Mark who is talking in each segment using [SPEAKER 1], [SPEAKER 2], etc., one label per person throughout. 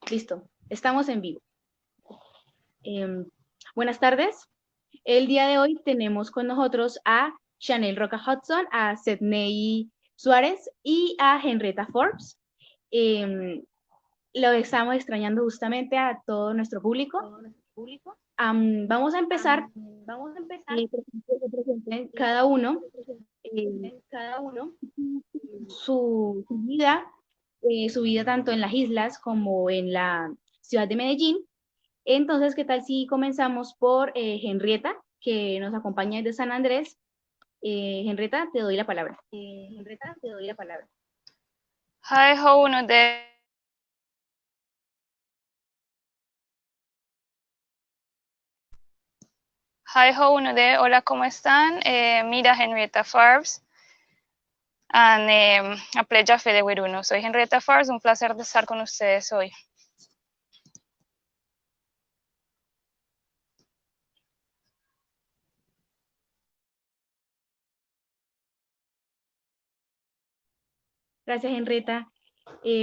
[SPEAKER 1] Listo, estamos en vivo. Buenas tardes. El día de hoy tenemos con nosotros a Chanel Roca Hudson, a Sydney Suárez y a Henrietta Forbes. Lo estamos extrañando justamente a todo nuestro público. Vamos a empezar. Presenten cada uno su vida tanto en las islas como en la ciudad de Medellín. Entonces, ¿qué tal si comenzamos por Henrietta, que nos acompaña desde San Andrés? Henrietta, te doy la palabra.
[SPEAKER 2] Hi, how uno de. Hi, how uno de. Hola, ¿cómo están? Mira, Henrietta Forbes. And a pleasure fe de Wiruno. Soy Henrietta Forbes, un placer de estar con ustedes hoy.
[SPEAKER 1] Gracias, Henrietta.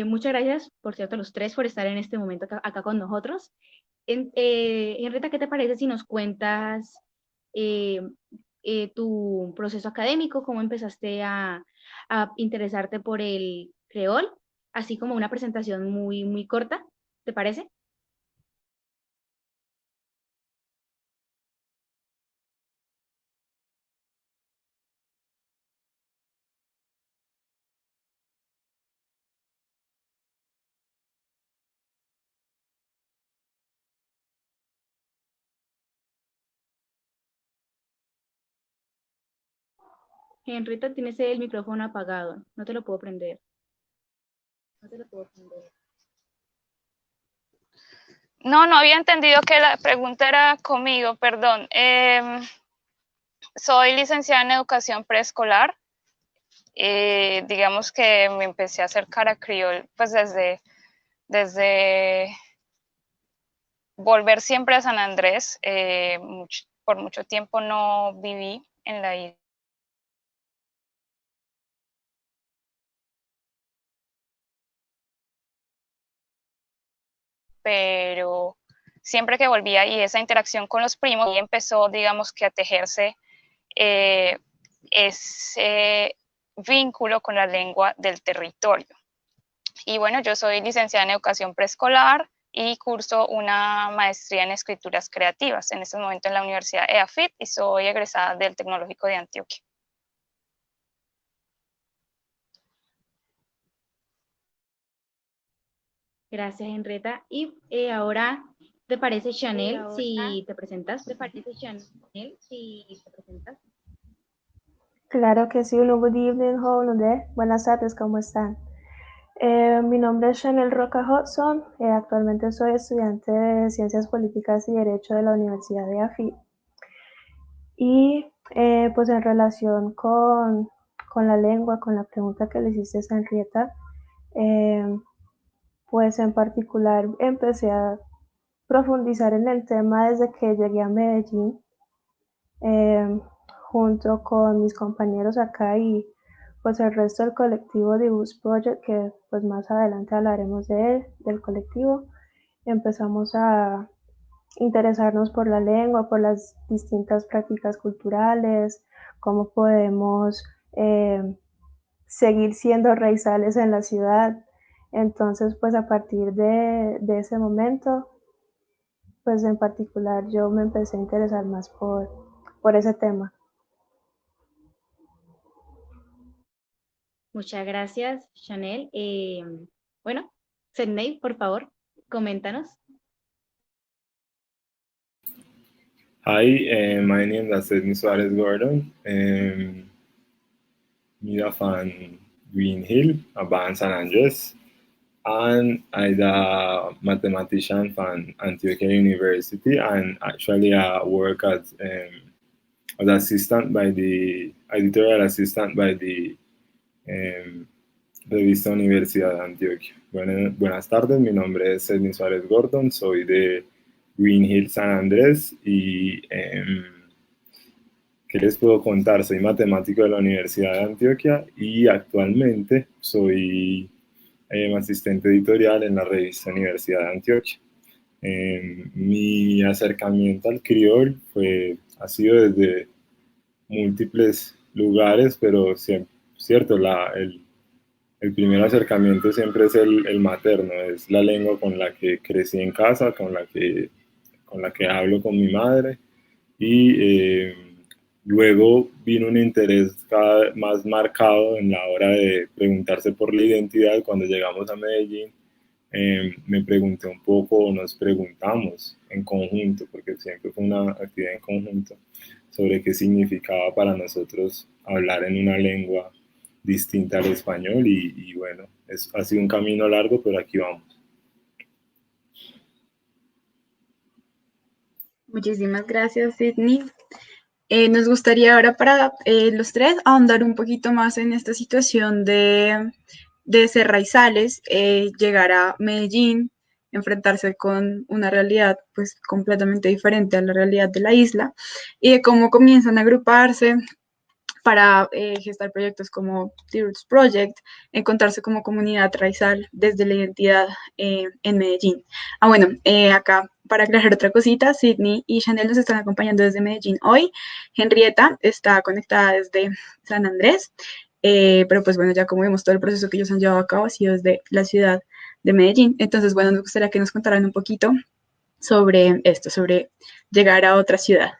[SPEAKER 1] Muchas gracias, por cierto, a los tres por estar en este momento acá con nosotros. Henrietta, ¿qué te parece si nos cuentas tu proceso académico, cómo empezaste a interesarte por el creol, así como una presentación muy corta? ¿Te parece? Henrietta, tienes el micrófono apagado, no te lo puedo prender.
[SPEAKER 2] No había entendido que la pregunta era conmigo, perdón. Soy licenciada en educación preescolar. Digamos que me empecé a acercar a criol pues desde volver siempre a San Andrés. Por mucho tiempo no viví en la isla. Pero siempre que volvía y esa interacción con los primos, y empezó, digamos que a tejerse ese vínculo con la lengua del territorio. Y bueno, yo soy licenciada en educación preescolar y curso una maestría en escrituras creativas en este momento en la Universidad EAFIT y soy egresada del Tecnológico de Antioquia.
[SPEAKER 1] Gracias, Henrietta. Y ahora, ¿te parece, Chanel, si te presentas?
[SPEAKER 3] Claro que sí, good evening, buenas tardes, ¿cómo están? Mi nombre es Chanel Roca Hudson, actualmente soy estudiante de Ciencias Políticas y Derecho de la Universidad de AFI. Y pues en relación con la lengua, con la pregunta que le hiciste a Henrietta, pues en particular empecé a profundizar en el tema desde que llegué a Medellín, junto con mis compañeros acá y pues el resto del colectivo de Boost Project, que pues más adelante hablaremos de él, del colectivo. Empezamos a interesarnos por la lengua, por las distintas prácticas culturales, cómo podemos seguir siendo raizales en la ciudad. Entonces, pues a partir de ese momento, pues en particular yo me empecé a interesar más por ese tema.
[SPEAKER 1] Muchas gracias, Chanel. Bueno, Sydney, por favor, coméntanos.
[SPEAKER 4] Hi, my name is Sydney Suarez Gordon. I'm from Green Hill, about San Andres, and I'm a mathematician from Antioquia University, and actually I work as assistant by the editorial assistant by the revista Universidad de Antioquia. Buenas tardes, mi nombre es Sydney Suárez Gordon, soy de Green Hill, San Andrés, y ¿qué les puedo contar? Soy matemático de la Universidad de Antioquia y actualmente soy asistente editorial en la revista Universidad de Antioquia. Mi acercamiento al criol ha sido desde múltiples lugares, pero siempre, cierto, el primer acercamiento siempre es el materno, es la lengua con la que crecí en casa, con la que hablo con mi madre, y luego vino un interés cada vez más marcado en la hora de preguntarse por la identidad. Cuando llegamos a Medellín, me pregunté un poco, nos preguntamos en conjunto, porque siempre fue una actividad en conjunto, sobre qué significaba para nosotros hablar en una lengua distinta al español, y bueno, ha sido un camino largo, pero aquí vamos.
[SPEAKER 5] Muchísimas gracias, Sydney. Nos gustaría ahora para los tres ahondar un poquito más en esta situación de ser raizales, llegar a Medellín, enfrentarse con una realidad pues completamente diferente a la realidad de la isla y de cómo comienzan a agruparse para gestar proyectos como The Roots Project, encontrarse como comunidad raizal desde la identidad en Medellín. Bueno, acá para aclarar otra cosita, Sydney y Chanel nos están acompañando desde Medellín hoy. Henrietta está conectada desde San Andrés, pero pues bueno, ya como vimos todo el proceso que ellos han llevado a cabo ha sido desde la ciudad de Medellín. Entonces, bueno, nos gustaría que nos contaran un poquito sobre esto, sobre llegar a otra ciudad.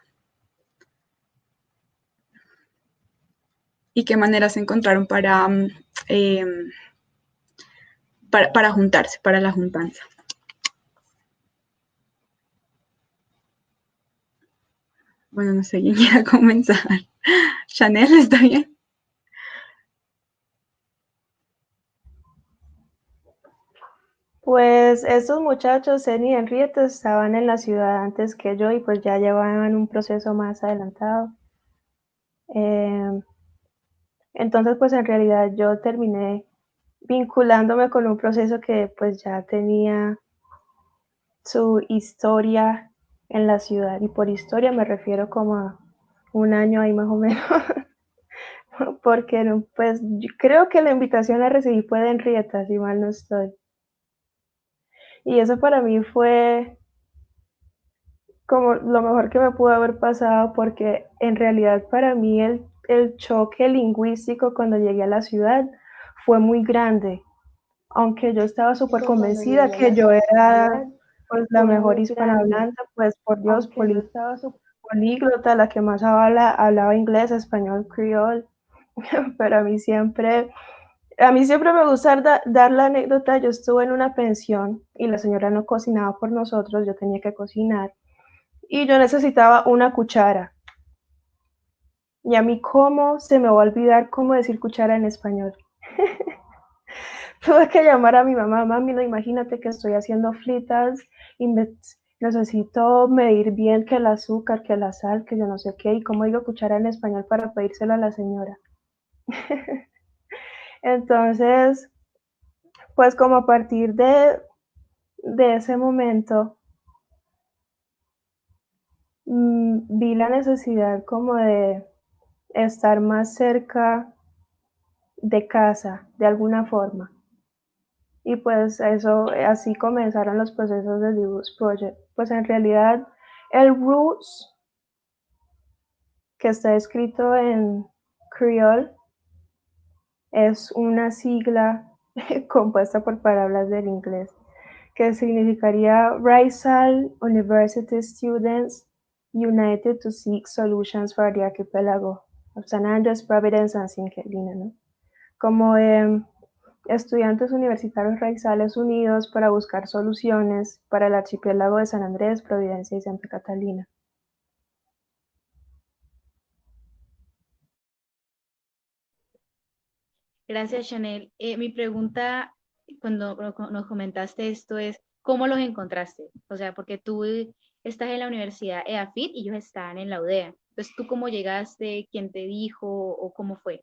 [SPEAKER 5] Y qué maneras se encontraron para juntarse, para la juntanza. Bueno, no sé quién quiera comenzar. Chanel, ¿está bien?
[SPEAKER 3] Pues estos muchachos, Zen y Henrietta, estaban en la ciudad antes que yo y pues ya llevaban un proceso más adelantado. Entonces, pues en realidad yo terminé vinculándome con un proceso que pues ya tenía su historia en la ciudad, y por historia me refiero como a un año ahí más o menos, porque pues yo creo que la invitación la recibí fue de Henrietta, si mal no estoy. Y eso para mí fue como lo mejor que me pudo haber pasado, porque en realidad para mí el choque lingüístico cuando llegué a la ciudad fue muy grande, aunque yo estaba súper convencida que yo era pues la mejor hispanohablante, pues por Dios, políglota, la que más hablaba inglés, español, criol, pero a mí siempre me gusta dar la anécdota. Yo estuve en una pensión y la señora no cocinaba por nosotros, yo tenía que cocinar y yo necesitaba una cuchara. Y a mí, ¿cómo se me va a olvidar cómo decir cuchara en español? Tuve que llamar a mi mamá: mami, no, imagínate que estoy haciendo fritas y necesito medir bien que el azúcar, que la sal, que yo no sé qué, y cómo digo cuchara en español para pedírselo a la señora. Entonces, pues como a partir de ese momento, vi la necesidad como de estar más cerca de casa, de alguna forma. Y pues eso, así comenzaron los procesos del The Roots Project. Pues en realidad el Roots, que está escrito en Creole, es una sigla compuesta por palabras del inglés, que significaría Raizal University Students United to Seek Solutions for the Archipelago of San Andrés, Providence and St. Helena, ¿no? Como estudiantes universitarios raizales unidos para buscar soluciones para el archipiélago de San Andrés, Providencia y Santa Catalina.
[SPEAKER 1] Gracias, Chanel. Mi pregunta cuando nos comentaste esto es, ¿cómo los encontraste? O sea, porque tú estás en la Universidad EAFIT y ellos estaban en la UDEA. Entonces, ¿tú cómo llegaste? ¿Quién te dijo? ¿O cómo fue?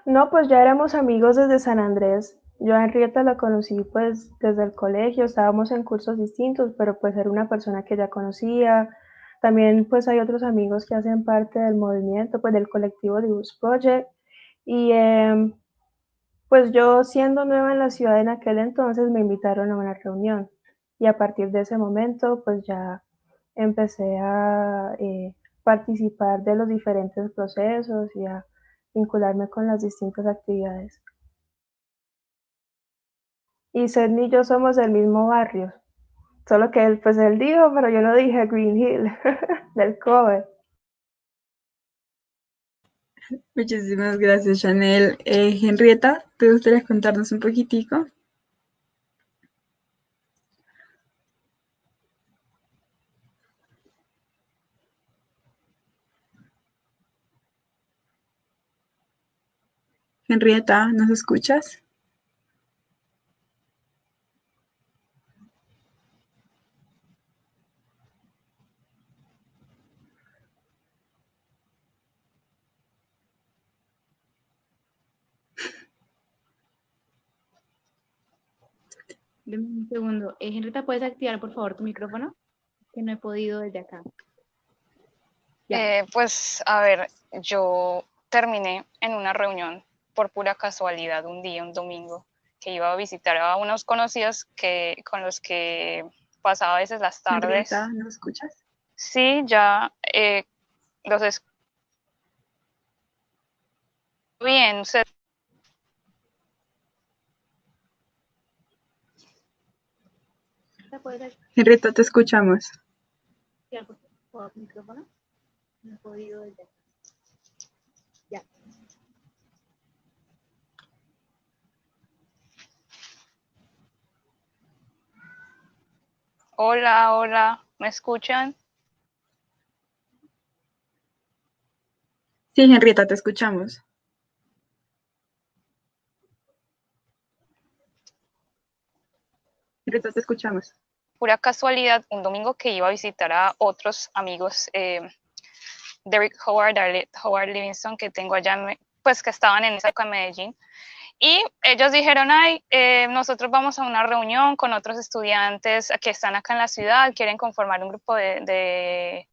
[SPEAKER 3] No, pues ya éramos amigos desde San Andrés. Yo a Henrietta la conocí pues desde el colegio, estábamos en cursos distintos, pero pues era una persona que ya conocía. También pues hay otros amigos que hacen parte del movimiento, pues del colectivo The Roots Project. Y pues yo siendo nueva en la ciudad en aquel entonces me invitaron a una reunión y a partir de ese momento pues ya empecé a participar de los diferentes procesos y a vincularme con las distintas actividades. Y Sedney y yo somos del mismo barrio, solo que él, pues él dijo, pero yo no dije Green Hill, del cover.
[SPEAKER 5] Muchísimas gracias, Chanel. Henrietta, ¿te gustaría contarnos un poquitico? Henrietta, ¿nos escuchas?
[SPEAKER 1] Deme un segundo. Henrietta, ¿puedes activar por favor tu micrófono? Que no he podido desde acá. Ya.
[SPEAKER 2] Pues a ver, yo terminé en una reunión por pura casualidad un día, un domingo, que iba a visitar a unos conocidos con los que pasaba a veces las tardes.
[SPEAKER 5] Henrietta, ¿nos escuchas?
[SPEAKER 2] Sí, ya los escucho bien.
[SPEAKER 5] Henrietta, te escuchamos.
[SPEAKER 1] Activar por favor tu micrófono. No he podido desde acá. Ya.
[SPEAKER 2] Hola, hola, ¿me escuchan?
[SPEAKER 5] Sí, Henrietta, te escuchamos. Henrietta, te escuchamos.
[SPEAKER 2] Pura casualidad, un domingo que iba a visitar a otros amigos, Derek Howard, Arlette Howard Livingston, que tengo allá, pues que estaban en esa época en Medellín. Y ellos dijeron, ay, nosotros vamos a una reunión con otros estudiantes que están acá en la ciudad, quieren conformar un grupo de...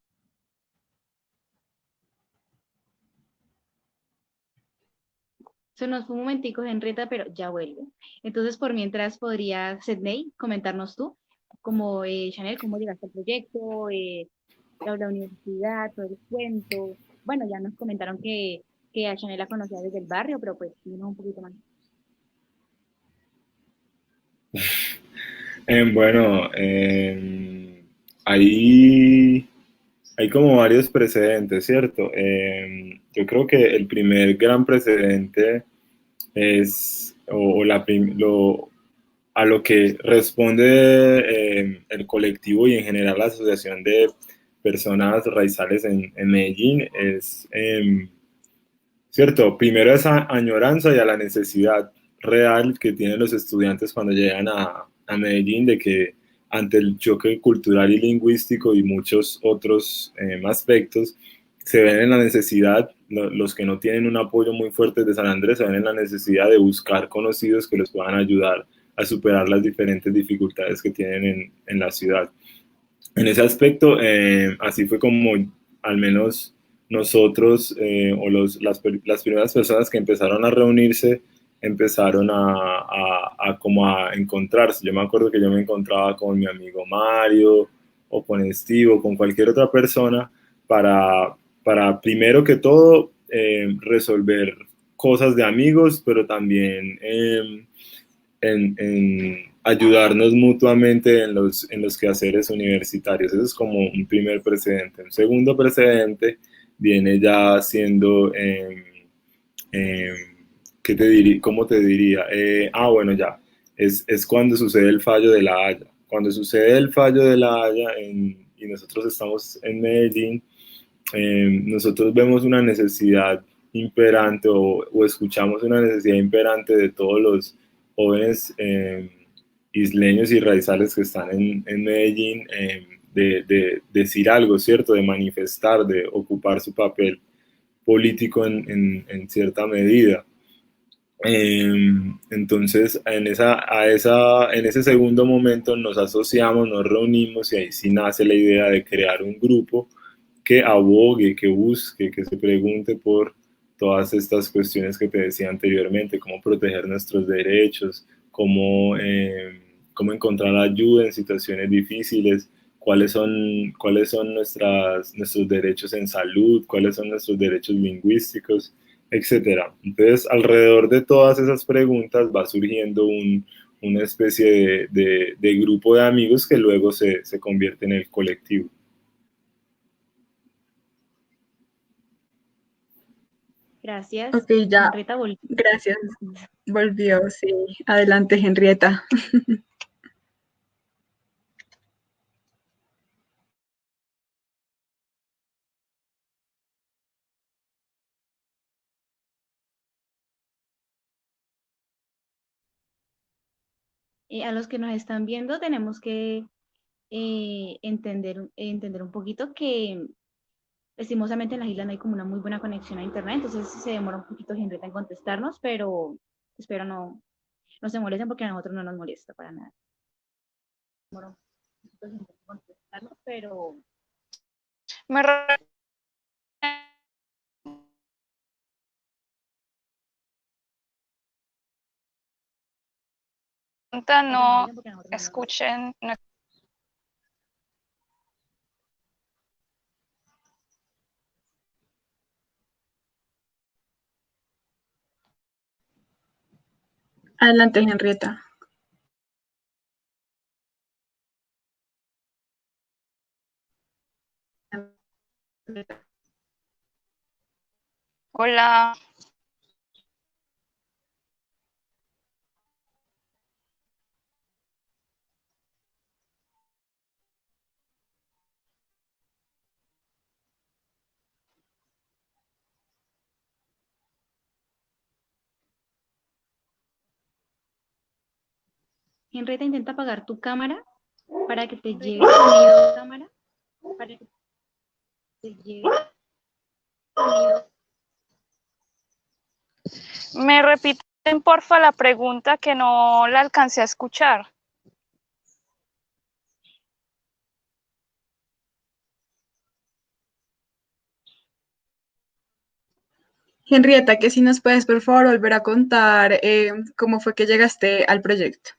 [SPEAKER 1] Se nos fue un momentico, Henrietta, pero ya vuelve. Entonces, por mientras, podría, Sedney, comentarnos tú, como Chanel, cómo llegaste al proyecto, la universidad, todo el cuento. Bueno, ya nos comentaron que a Chanel la conocía desde el barrio, pero pues, dinos un poquito más.
[SPEAKER 4] Bueno, ahí hay como varios precedentes, ¿cierto? Yo creo que el primer gran precedente es, a lo que responde el colectivo y en general la asociación de personas raizales en Medellín es, ¿cierto? Primero esa añoranza y a la necesidad real que tienen los estudiantes cuando llegan a Medellín de que ante el choque cultural y lingüístico y muchos otros aspectos, se ven en la necesidad, los que no tienen un apoyo muy fuerte de San Andrés, se ven en la necesidad de buscar conocidos que les puedan ayudar a superar las diferentes dificultades que tienen en la ciudad. En ese aspecto, así fue como al menos nosotros o las primeras personas que empezaron a reunirse empezaron como a encontrarse. Yo me acuerdo que yo me encontraba con mi amigo Mario o con Steve o con cualquier otra persona para primero que todo resolver cosas de amigos, pero también en ayudarnos mutuamente en los quehaceres universitarios. Eso es como un primer precedente. Un segundo precedente viene ya siendo, ¿qué te diría? ¿Cómo te diría? Bueno, ya, es cuando sucede el fallo de La Haya. Cuando sucede el fallo de La Haya y nosotros estamos en Medellín, nosotros vemos una necesidad imperante o escuchamos una necesidad imperante de todos los jóvenes isleños y raizales que están en Medellín de decir algo, ¿cierto? De manifestar, de ocupar su papel político en cierta medida. Entonces, en ese segundo momento nos asociamos, nos reunimos y ahí sí nace la idea de crear un grupo que abogue, que busque, que se pregunte todas estas cuestiones que te decía anteriormente, cómo proteger nuestros derechos, cómo encontrar ayuda en situaciones difíciles, cuáles son nuestros derechos en salud, cuáles son nuestros derechos lingüísticos, etcétera. Entonces, alrededor de todas esas preguntas va surgiendo una especie de grupo de amigos que luego se convierte en el colectivo.
[SPEAKER 1] Gracias.
[SPEAKER 5] Ok, ya.
[SPEAKER 1] Henrietta volvió.
[SPEAKER 5] Gracias. Volvió, sí. Adelante, Henrietta.
[SPEAKER 1] A los que nos están viendo tenemos que entender un poquito que lastimosamente en las islas no hay como una muy buena conexión a internet, entonces se demora un poquito Henrietta en contestarnos, pero espero no se molesten porque a nosotros no nos molesta para nada. Demora un poquito Henrietta en contestarnos, pero
[SPEAKER 2] Me pregunta,
[SPEAKER 1] no se
[SPEAKER 2] no
[SPEAKER 1] molesten porque a nosotros no nos molesta.
[SPEAKER 2] escuchen.
[SPEAKER 5] Adelante, Henrietta.
[SPEAKER 2] Hola.
[SPEAKER 1] Henrietta, intenta apagar tu cámara para que te llegue el sonido de cámara, para que te llegue el sonido.
[SPEAKER 2] Me repiten, porfa, la pregunta que no la alcancé a escuchar.
[SPEAKER 5] Henrietta, que si nos puedes, por favor, volver a contar cómo fue que llegaste al proyecto.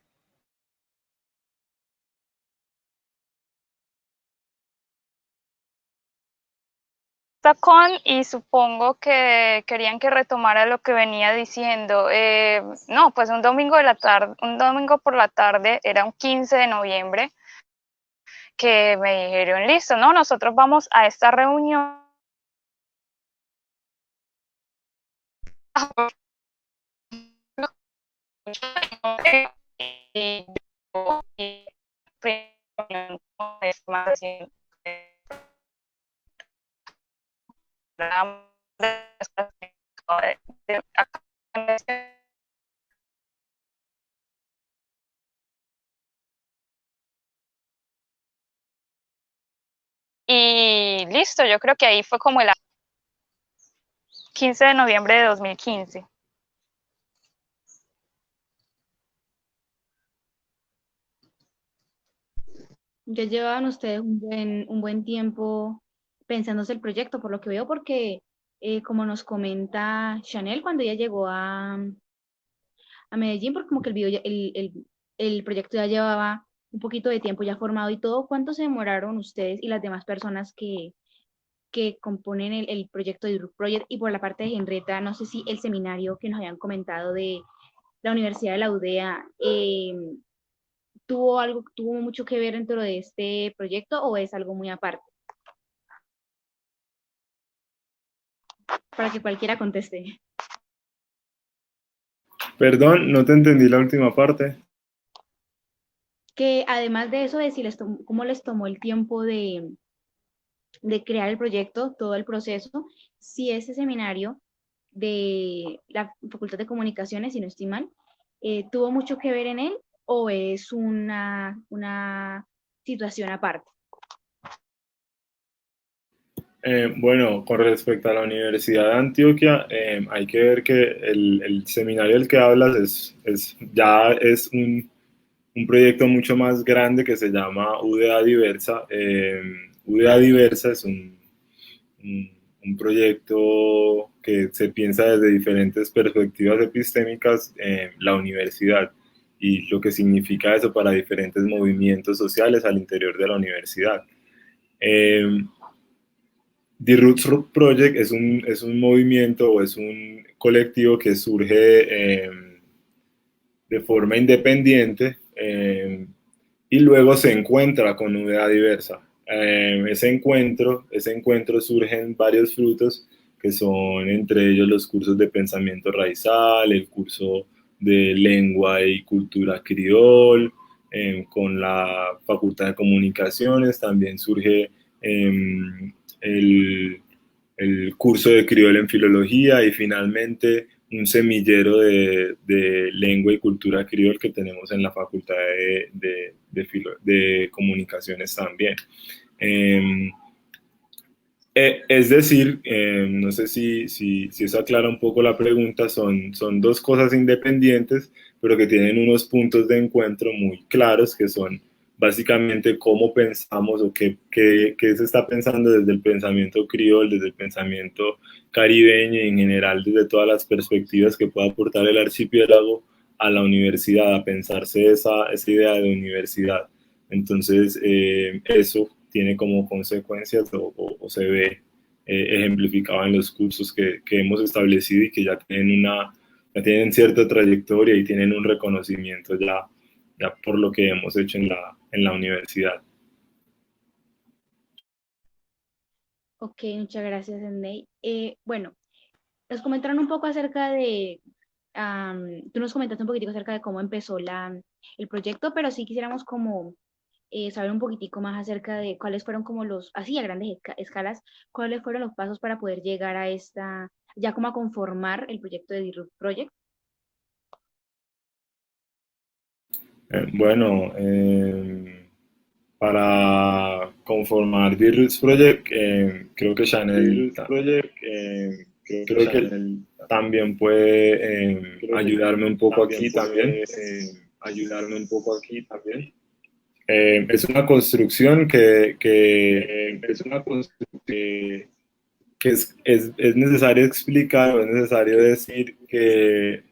[SPEAKER 2] Con y supongo que querían que retomara lo que venía diciendo. No, pues un domingo por la tarde, era un 15 de noviembre, que me dijeron, listo, no, nosotros vamos a esta reunión. Y listo, yo creo que ahí fue como el 15 de noviembre de 2015.
[SPEAKER 1] Ya llevaban ustedes un buen tiempo pensándose el proyecto, por lo que veo, porque como nos comenta Chanel cuando ella llegó a Medellín, porque como que el proyecto ya llevaba un poquito de tiempo ya formado y todo, ¿cuánto se demoraron ustedes y las demás personas que componen el proyecto de Druck Project? Y por la parte de Henrietta, no sé si el seminario que nos habían comentado de la Universidad de la UDEA tuvo mucho que ver dentro de este proyecto o es algo muy aparte, para que cualquiera conteste.
[SPEAKER 4] Perdón, no te entendí la última parte.
[SPEAKER 1] Que además de eso, de si cómo les tomó el tiempo de crear el proyecto, todo el proceso, si ese seminario de la Facultad de Comunicaciones, si no estoy mal, tuvo mucho que ver en él o es una situación aparte.
[SPEAKER 4] Bueno, con respecto a la Universidad de Antioquia, hay que ver que el seminario del que hablas ya es un proyecto mucho más grande que se llama UDA Diversa. UDA Diversa es un un proyecto que se piensa desde diferentes perspectivas epistémicas en la universidad y lo que significa eso para diferentes movimientos sociales al interior de la universidad. The Roots Project es un movimiento o es un colectivo que surge de forma independiente y luego se encuentra con Unidad Diversa. Ese encuentro surgen varios frutos que son entre ellos los cursos de pensamiento raizal, el curso de lengua y cultura criol, con la Facultad de Comunicaciones también surge el, el curso de criol en filología y finalmente un semillero de lengua y cultura criol que tenemos en la Facultad de Comunicaciones también. Es decir, no sé si eso aclara un poco la pregunta, son dos cosas independientes, pero que tienen unos puntos de encuentro muy claros, que son básicamente cómo pensamos o qué se está pensando desde el pensamiento criol, desde el pensamiento caribeño y en general desde todas las perspectivas que pueda aportar el archipiélago a la universidad, a pensarse esa idea de universidad. Entonces, eso tiene como consecuencias o se ve ejemplificado en los cursos que hemos establecido y que ya tienen cierta trayectoria y tienen un reconocimiento ya por lo que hemos hecho en la universidad.
[SPEAKER 1] Ok, muchas gracias, Endey. Bueno, nos comentaron un poco acerca de, tú nos comentaste un poquitico acerca de cómo empezó el proyecto, pero sí quisiéramos como saber un poquitico más acerca de cuáles fueron como así a grandes escalas, cuáles fueron los pasos para poder llegar a ya como a conformar el proyecto de The Root Project.
[SPEAKER 4] Bueno, para conformar The Roots Project, creo que Chanel, creo que también puede ayudarme un poco aquí también. Es una construcción que es necesario explicar o es necesario decir que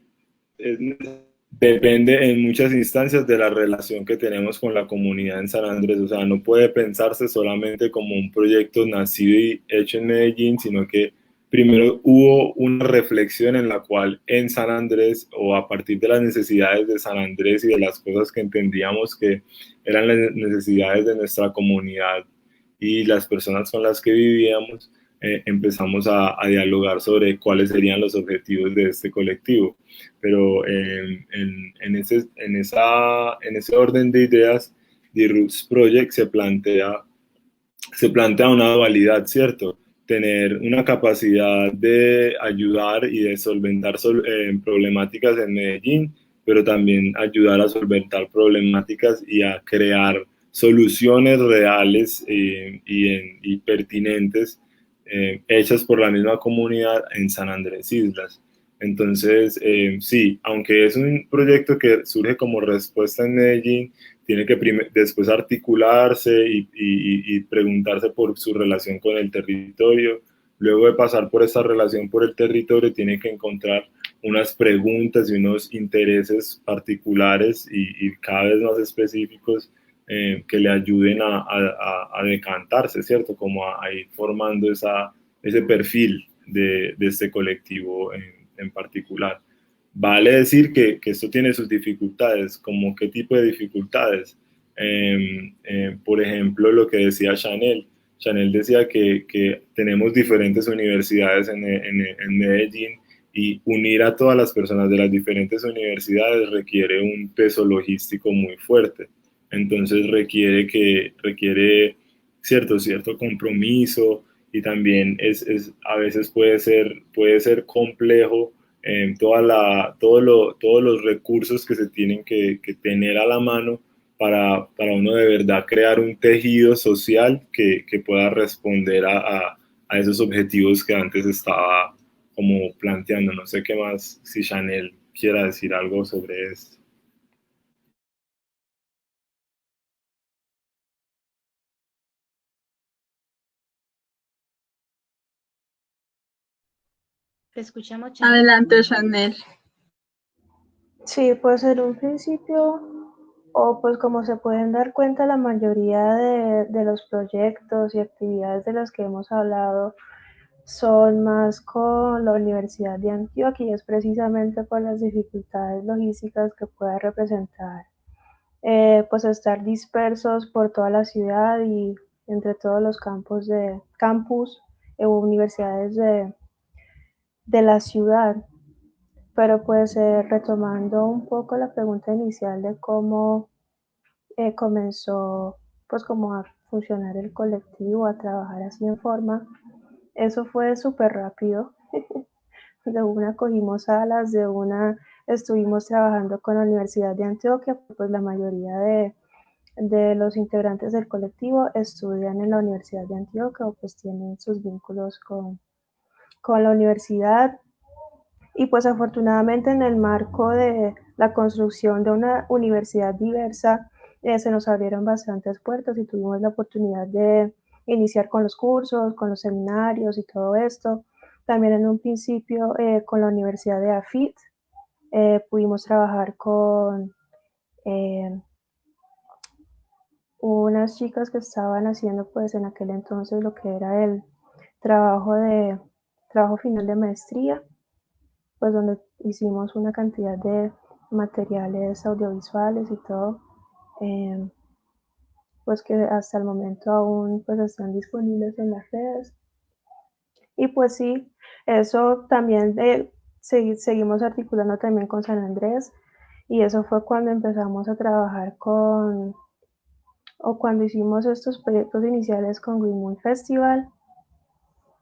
[SPEAKER 4] depende en muchas instancias de la relación que tenemos con la comunidad en San Andrés. O sea, no puede pensarse solamente como un proyecto nacido y hecho en Medellín, sino que primero hubo una reflexión en la cual en San Andrés o a partir de las necesidades de San Andrés y de las cosas que entendíamos que eran las necesidades de nuestra comunidad y las personas con las que vivíamos, empezamos a dialogar sobre cuáles serían los objetivos de este colectivo. Pero en ese orden de ideas, The Roots Project se plantea una dualidad, ¿cierto? Tener una capacidad de ayudar y de solventar problemáticas en Medellín, pero también ayudar a solventar problemáticas y a crear soluciones reales y pertinentes hechas por la misma comunidad en San Andrés Islas. Entonces, sí, aunque es un proyecto que surge como respuesta en Medellín, tiene que después articularse y preguntarse por su relación con el territorio. Luego de pasar por esa relación por el territorio, tiene que encontrar unas preguntas y unos intereses particulares y cada vez más específicos que le ayuden a decantarse, ¿cierto? Como a ir formando ese perfil de este colectivo en particular. Vale decir que esto tiene sus dificultades, como qué tipo de dificultades. Por ejemplo, lo que decía Chanel. Chanel decía que tenemos diferentes universidades en Medellín y unir a todas las personas de las diferentes universidades requiere un peso logístico muy fuerte. Entonces requiere cierto compromiso y también a veces puede ser complejo todos los recursos que se tienen que tener a la mano para uno de verdad crear un tejido social que pueda responder a esos objetivos que antes estaba como planteando. No sé qué más, si Chanel quiera decir algo sobre esto.
[SPEAKER 1] Te escuchamos, Chanel.
[SPEAKER 5] Adelante, Chanel.
[SPEAKER 3] Sí, pues en un principio, o pues como se pueden dar cuenta, la mayoría de los proyectos y actividades de las que hemos hablado son más con la Universidad de Antioquia, y es precisamente por las dificultades logísticas que puede representar pues estar dispersos por toda la ciudad y entre todos los campus universidades de la ciudad. Pero pues retomando un poco la pregunta inicial de cómo comenzó pues como a funcionar el colectivo, a trabajar así en forma, eso fue súper rápido. De una cogimos alas, de una estuvimos trabajando con la Universidad de Antioquia, pues la mayoría de los integrantes del colectivo estudian en la Universidad de Antioquia o pues tienen sus vínculos con la universidad. Y pues afortunadamente en el marco de la construcción de una universidad diversa, se nos abrieron bastantes puertas y tuvimos la oportunidad de iniciar con los cursos, con los seminarios y todo esto. También en un principio con la Universidad de AFIT pudimos trabajar con eh, unas chicas que estaban haciendo pues en aquel entonces lo que era el trabajo final de maestría, pues donde hicimos una cantidad de materiales audiovisuales y todo, eh, pues que hasta el momento aún pues están disponibles en las redes. Y pues sí, eso también seguimos articulando también con San Andrés, y eso fue cuando empezamos a trabajar o cuando hicimos estos proyectos iniciales con Green Moon Festival,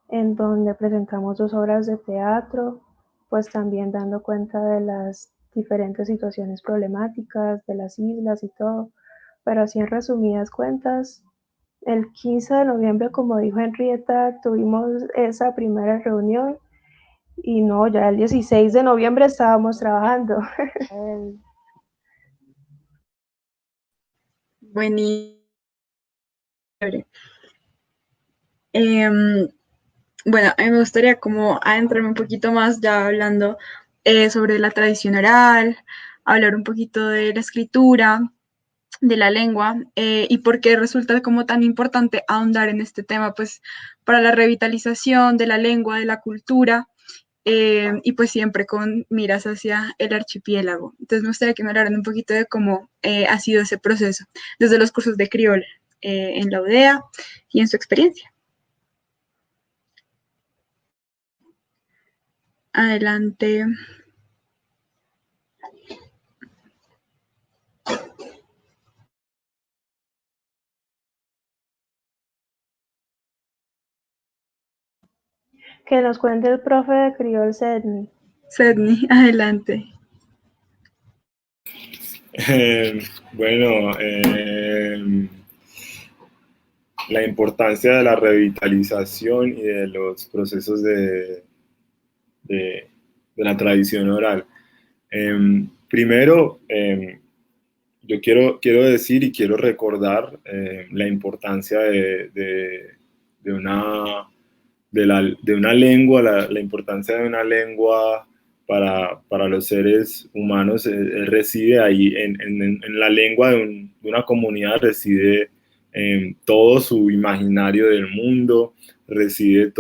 [SPEAKER 3] en donde presentamos 2 obras de teatro, pues también dando cuenta de las diferentes situaciones problemáticas de las islas y todo. Pero así en resumidas cuentas, el 15 de noviembre, como dijo Henrietta, tuvimos esa primera reunión y no, ya el 16 de noviembre estábamos trabajando.
[SPEAKER 5] Buenísimo. Em, bueno, a mí me gustaría como adentrarme un poquito más ya hablando sobre la tradición oral, hablar un poquito de la escritura, de la lengua y por qué resulta como tan importante ahondar en este tema, pues para la revitalización de la lengua, de la cultura y pues siempre con miras hacia el archipiélago. Entonces me gustaría que me hablaran un poquito de cómo ha sido ese proceso desde los cursos de criol en la UDEA y en su experiencia. Adelante.
[SPEAKER 3] Que nos cuente el profe de criol Sedney.
[SPEAKER 5] Sedney, adelante.
[SPEAKER 4] Bueno, la importancia de la revitalización y de los procesos de la tradición oral. Primero, yo quiero decir y quiero recordar la importancia de una lengua, la importancia de una lengua para los seres humanos. Reside ahí, en la lengua de una comunidad reside todo su imaginario del mundo, reside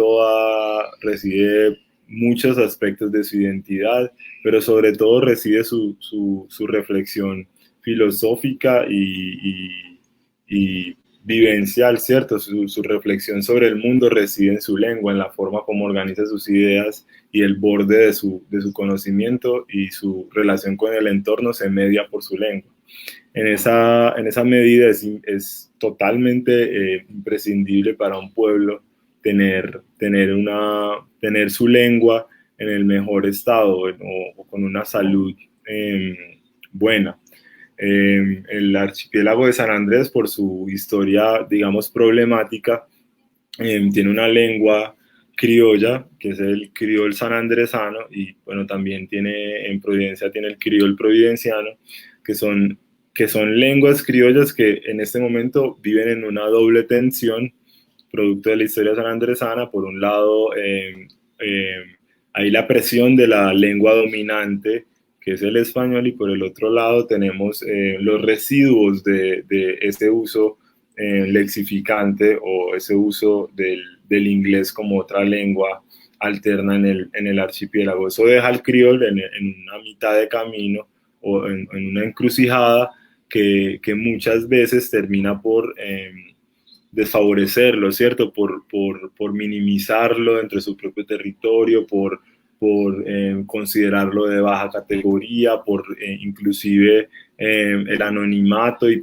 [SPEAKER 4] muchos aspectos de su identidad, pero sobre todo reside su reflexión filosófica y vivencial, ¿cierto? Su reflexión sobre el mundo reside en su lengua, en la forma como organiza sus ideas, y el borde de su conocimiento y su relación con el entorno se media por su lengua. En esa medida es totalmente imprescindible para un pueblo tener su lengua en el mejor estado o con una salud buena. El archipiélago de San Andrés, por su historia, digamos, problemática, tiene una lengua criolla, que es el criol sanandresano, y bueno, también en Providencia tiene el criol providenciano, que son lenguas criollas que en este momento viven en una doble tensión, producto de la historia sanandresana. Por un lado, hay la presión de la lengua dominante, que es el español, y por el otro lado tenemos los residuos de ese uso lexificante o ese uso del inglés como otra lengua alterna en el archipiélago. Eso deja al criol en una mitad de camino o en una encrucijada que muchas veces termina por desfavorecerlo, ¿cierto? Por minimizarlo dentro de su propio territorio, por considerarlo de baja categoría, por inclusive el anonimato y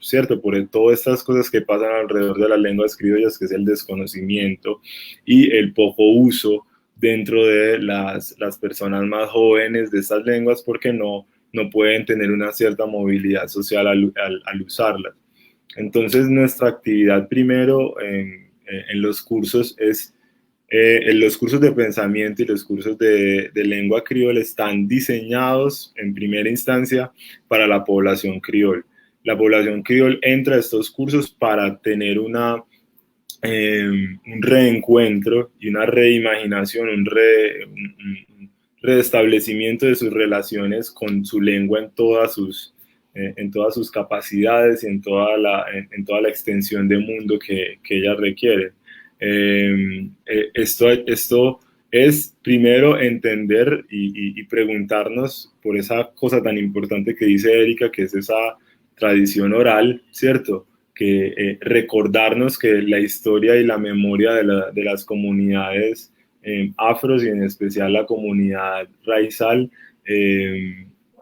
[SPEAKER 4] ¿cierto? Por todas estas cosas que pasan alrededor de las lenguas criollas, que es el desconocimiento y el poco uso dentro de las personas más jóvenes de estas lenguas, porque no pueden tener una cierta movilidad social al usarlas. Entonces, nuestra actividad primero en los cursos es en los cursos de pensamiento y los cursos de lengua criolla están diseñados en primera instancia para la población criolla. La población criolla entra a estos cursos para tener un reencuentro y una reimaginación, un restablecimiento de sus relaciones con su lengua en todas sus capacidades y en toda la extensión de mundo que ella requiere. Esto es primero entender y preguntarnos por esa cosa tan importante que dice Erika, que es esa tradición oral, ¿cierto? Que recordarnos que la historia y la memoria de las comunidades afros y en especial la comunidad raizal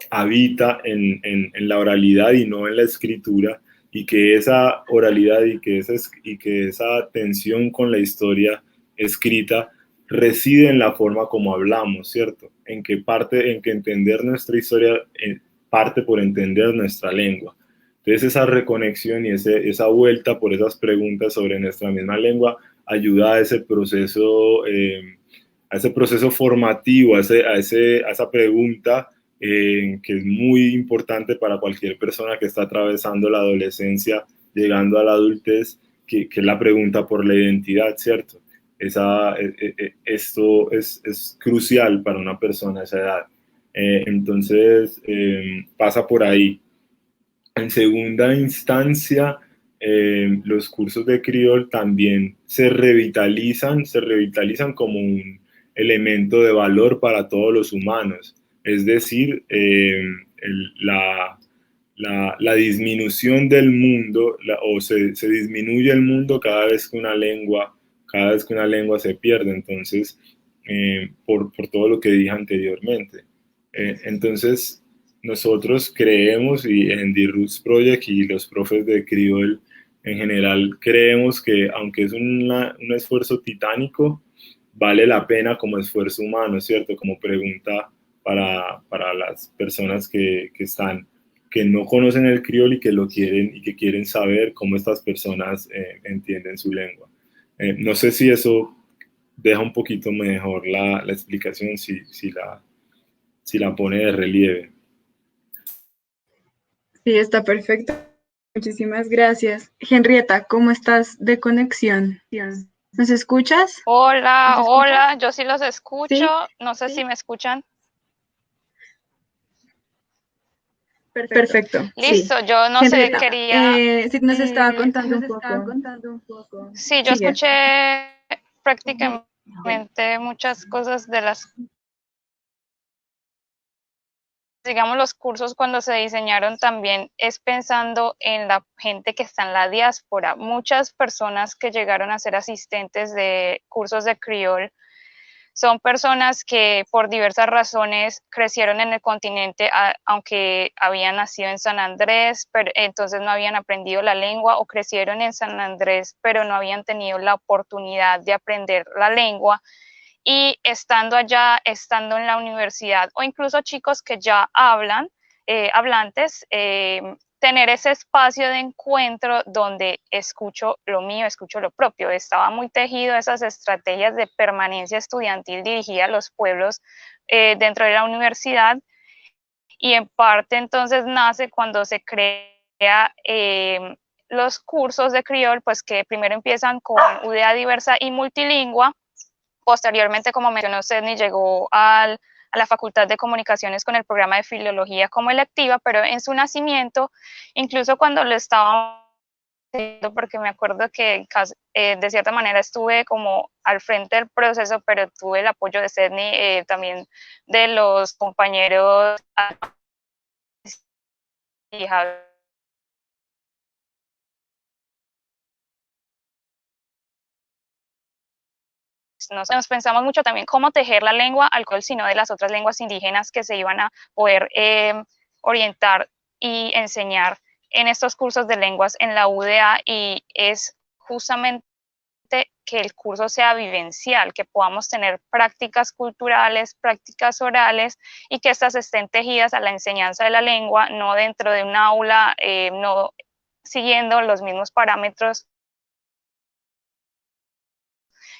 [SPEAKER 4] habita en la oralidad y no en la escritura, y que esa oralidad y que esa tensión con la historia escrita reside en la forma como hablamos, ¿cierto? En que entender nuestra historia parte por entender nuestra lengua. Entonces esa reconexión y esa vuelta por esas preguntas sobre nuestra misma lengua ayuda a ese proceso formativo, a esa pregunta que es muy importante para cualquier persona que está atravesando la adolescencia, llegando a la adultez, que es la pregunta por la identidad, ¿cierto? Esto es crucial para una persona a esa edad. Entonces, pasa por ahí. En segunda instancia, los cursos de criol también se revitalizan como un elemento de valor para todos los humanos. Es decir, la disminución del mundo, se disminuye el mundo cada vez que una lengua se pierde. Entonces, por todo lo que dije anteriormente. Entonces, nosotros creemos, y en The Roots Project y los profes de criol en general, creemos que aunque es un esfuerzo titánico, vale la pena como esfuerzo humano, ¿cierto? Como pregunta para las personas que no conocen el criol y que lo quieren y que quieren saber cómo estas personas entienden su lengua. No sé si eso deja un poquito mejor la explicación, si la pone de relieve.
[SPEAKER 5] Sí, está perfecto. Muchísimas gracias. Henrietta, ¿cómo estás de conexión? ¿Nos escuchas?
[SPEAKER 2] Hola, hola, yo sí los escucho. ¿Sí? No sé si me escuchan.
[SPEAKER 5] Perfecto.
[SPEAKER 2] Listo,
[SPEAKER 5] sí.
[SPEAKER 2] Yo no
[SPEAKER 5] Henrietta,
[SPEAKER 2] sé, quería...
[SPEAKER 5] sí, nos estaba contando un poco.
[SPEAKER 2] Sí, yo escuché prácticamente muchas cosas de las... Digamos, los cursos cuando se diseñaron también es pensando en la gente que está en la diáspora. Muchas personas que llegaron a ser asistentes de cursos de criol son personas que por diversas razones crecieron en el continente, aunque habían nacido en San Andrés, pero entonces no habían aprendido la lengua, o crecieron en San Andrés, pero no habían tenido la oportunidad de aprender la lengua. Y estando allá, estando en la universidad, o incluso chicos que ya hablan, hablantes, tener ese espacio de encuentro donde escucho lo mío, escucho lo propio. Estaba muy tejido esas estrategias de permanencia estudiantil dirigida a los pueblos dentro de la universidad, y en parte entonces nace cuando se crea los cursos de criol, pues que primero empiezan con UDA diversa y multilingüe, Posteriormente, como mencionó Sedney, llegó a la Facultad de Comunicaciones con el programa de Filología como electiva, pero en su nacimiento, incluso cuando lo estaba, porque me acuerdo que de cierta manera estuve como al frente del proceso, pero tuve el apoyo de Sedney, también de los compañeros y nos pensamos mucho también cómo tejer la lengua al cual, sino de las otras lenguas indígenas que se iban a poder orientar y enseñar en estos cursos de lenguas en la UDA, y es justamente que el curso sea vivencial, que podamos tener prácticas culturales, prácticas orales, y que estas estén tejidas a la enseñanza de la lengua, no dentro de un aula, no siguiendo los mismos parámetros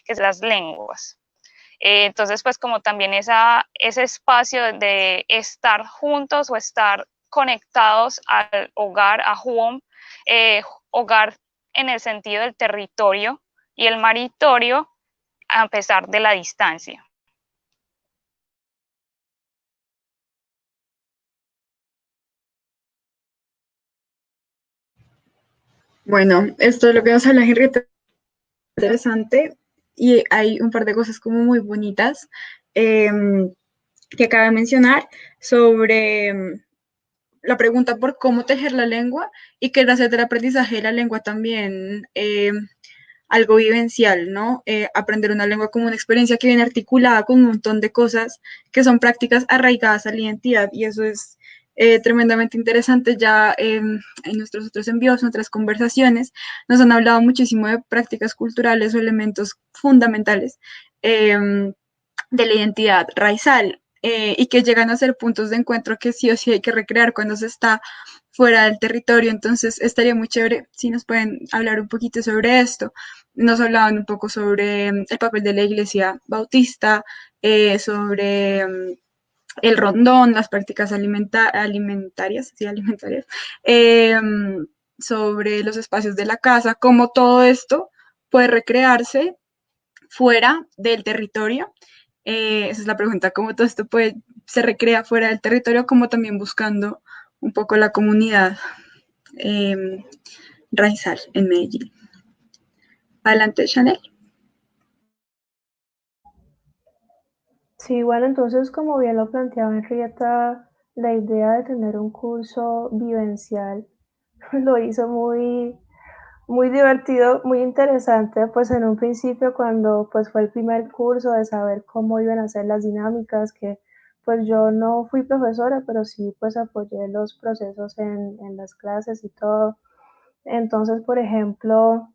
[SPEAKER 2] que las lenguas. Entonces, pues como también ese espacio de estar juntos o estar conectados al hogar, a home, hogar en el sentido del territorio y el maritorio a pesar de la distancia.
[SPEAKER 5] Bueno, esto es lo que nos habla Henrietta, interesante, y hay un par de cosas como muy bonitas que acaba de mencionar sobre la pregunta por cómo tejer la lengua, y que gracias del aprendizaje de la lengua también algo vivencial, ¿no? Aprender una lengua como una experiencia que viene articulada con un montón de cosas que son prácticas arraigadas a la identidad, y eso es tremendamente interesante. Ya en nuestros otros envíos, en otras conversaciones, nos han hablado muchísimo de prácticas culturales o elementos fundamentales de la identidad raizal, y que llegan a ser puntos de encuentro que sí o sí hay que recrear cuando se está fuera del territorio. Entonces estaría muy chévere si nos pueden hablar un poquito sobre esto. Nos hablaban un poco sobre el papel de la iglesia bautista, sobre el rondón, las prácticas alimentarias, sí, alimentarias, sobre los espacios de la casa, cómo todo esto puede recrearse fuera del territorio. Esa es la pregunta, cómo todo esto se recrea fuera del territorio, como también buscando un poco la comunidad raizal en Medellín. Adelante, Chanel.
[SPEAKER 3] Sí, bueno, entonces como bien lo planteaba Henrietta, la idea de tener un curso vivencial lo hizo muy divertido, muy interesante, pues en un principio cuando pues fue el primer curso de saber cómo iban a ser las dinámicas, que pues yo no fui profesora, pero sí pues apoyé los procesos en las clases y todo. Entonces, por ejemplo,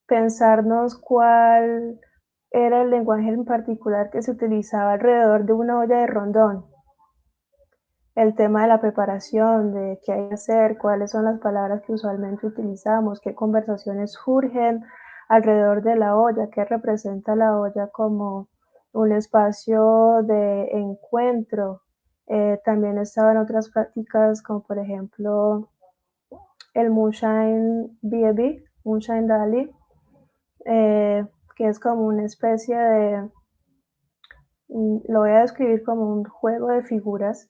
[SPEAKER 3] pensarnos cuál era el lenguaje en particular que se utilizaba alrededor de una olla de rondón. El tema de la preparación, de qué hay que hacer, cuáles son las palabras que usualmente utilizamos, qué conversaciones surgen alrededor de la olla, qué representa la olla como un espacio de encuentro. También estaban otras prácticas como por ejemplo el Moonshine B&B, Moonshine Dali, que es como una especie de, lo voy a describir como un juego de figuras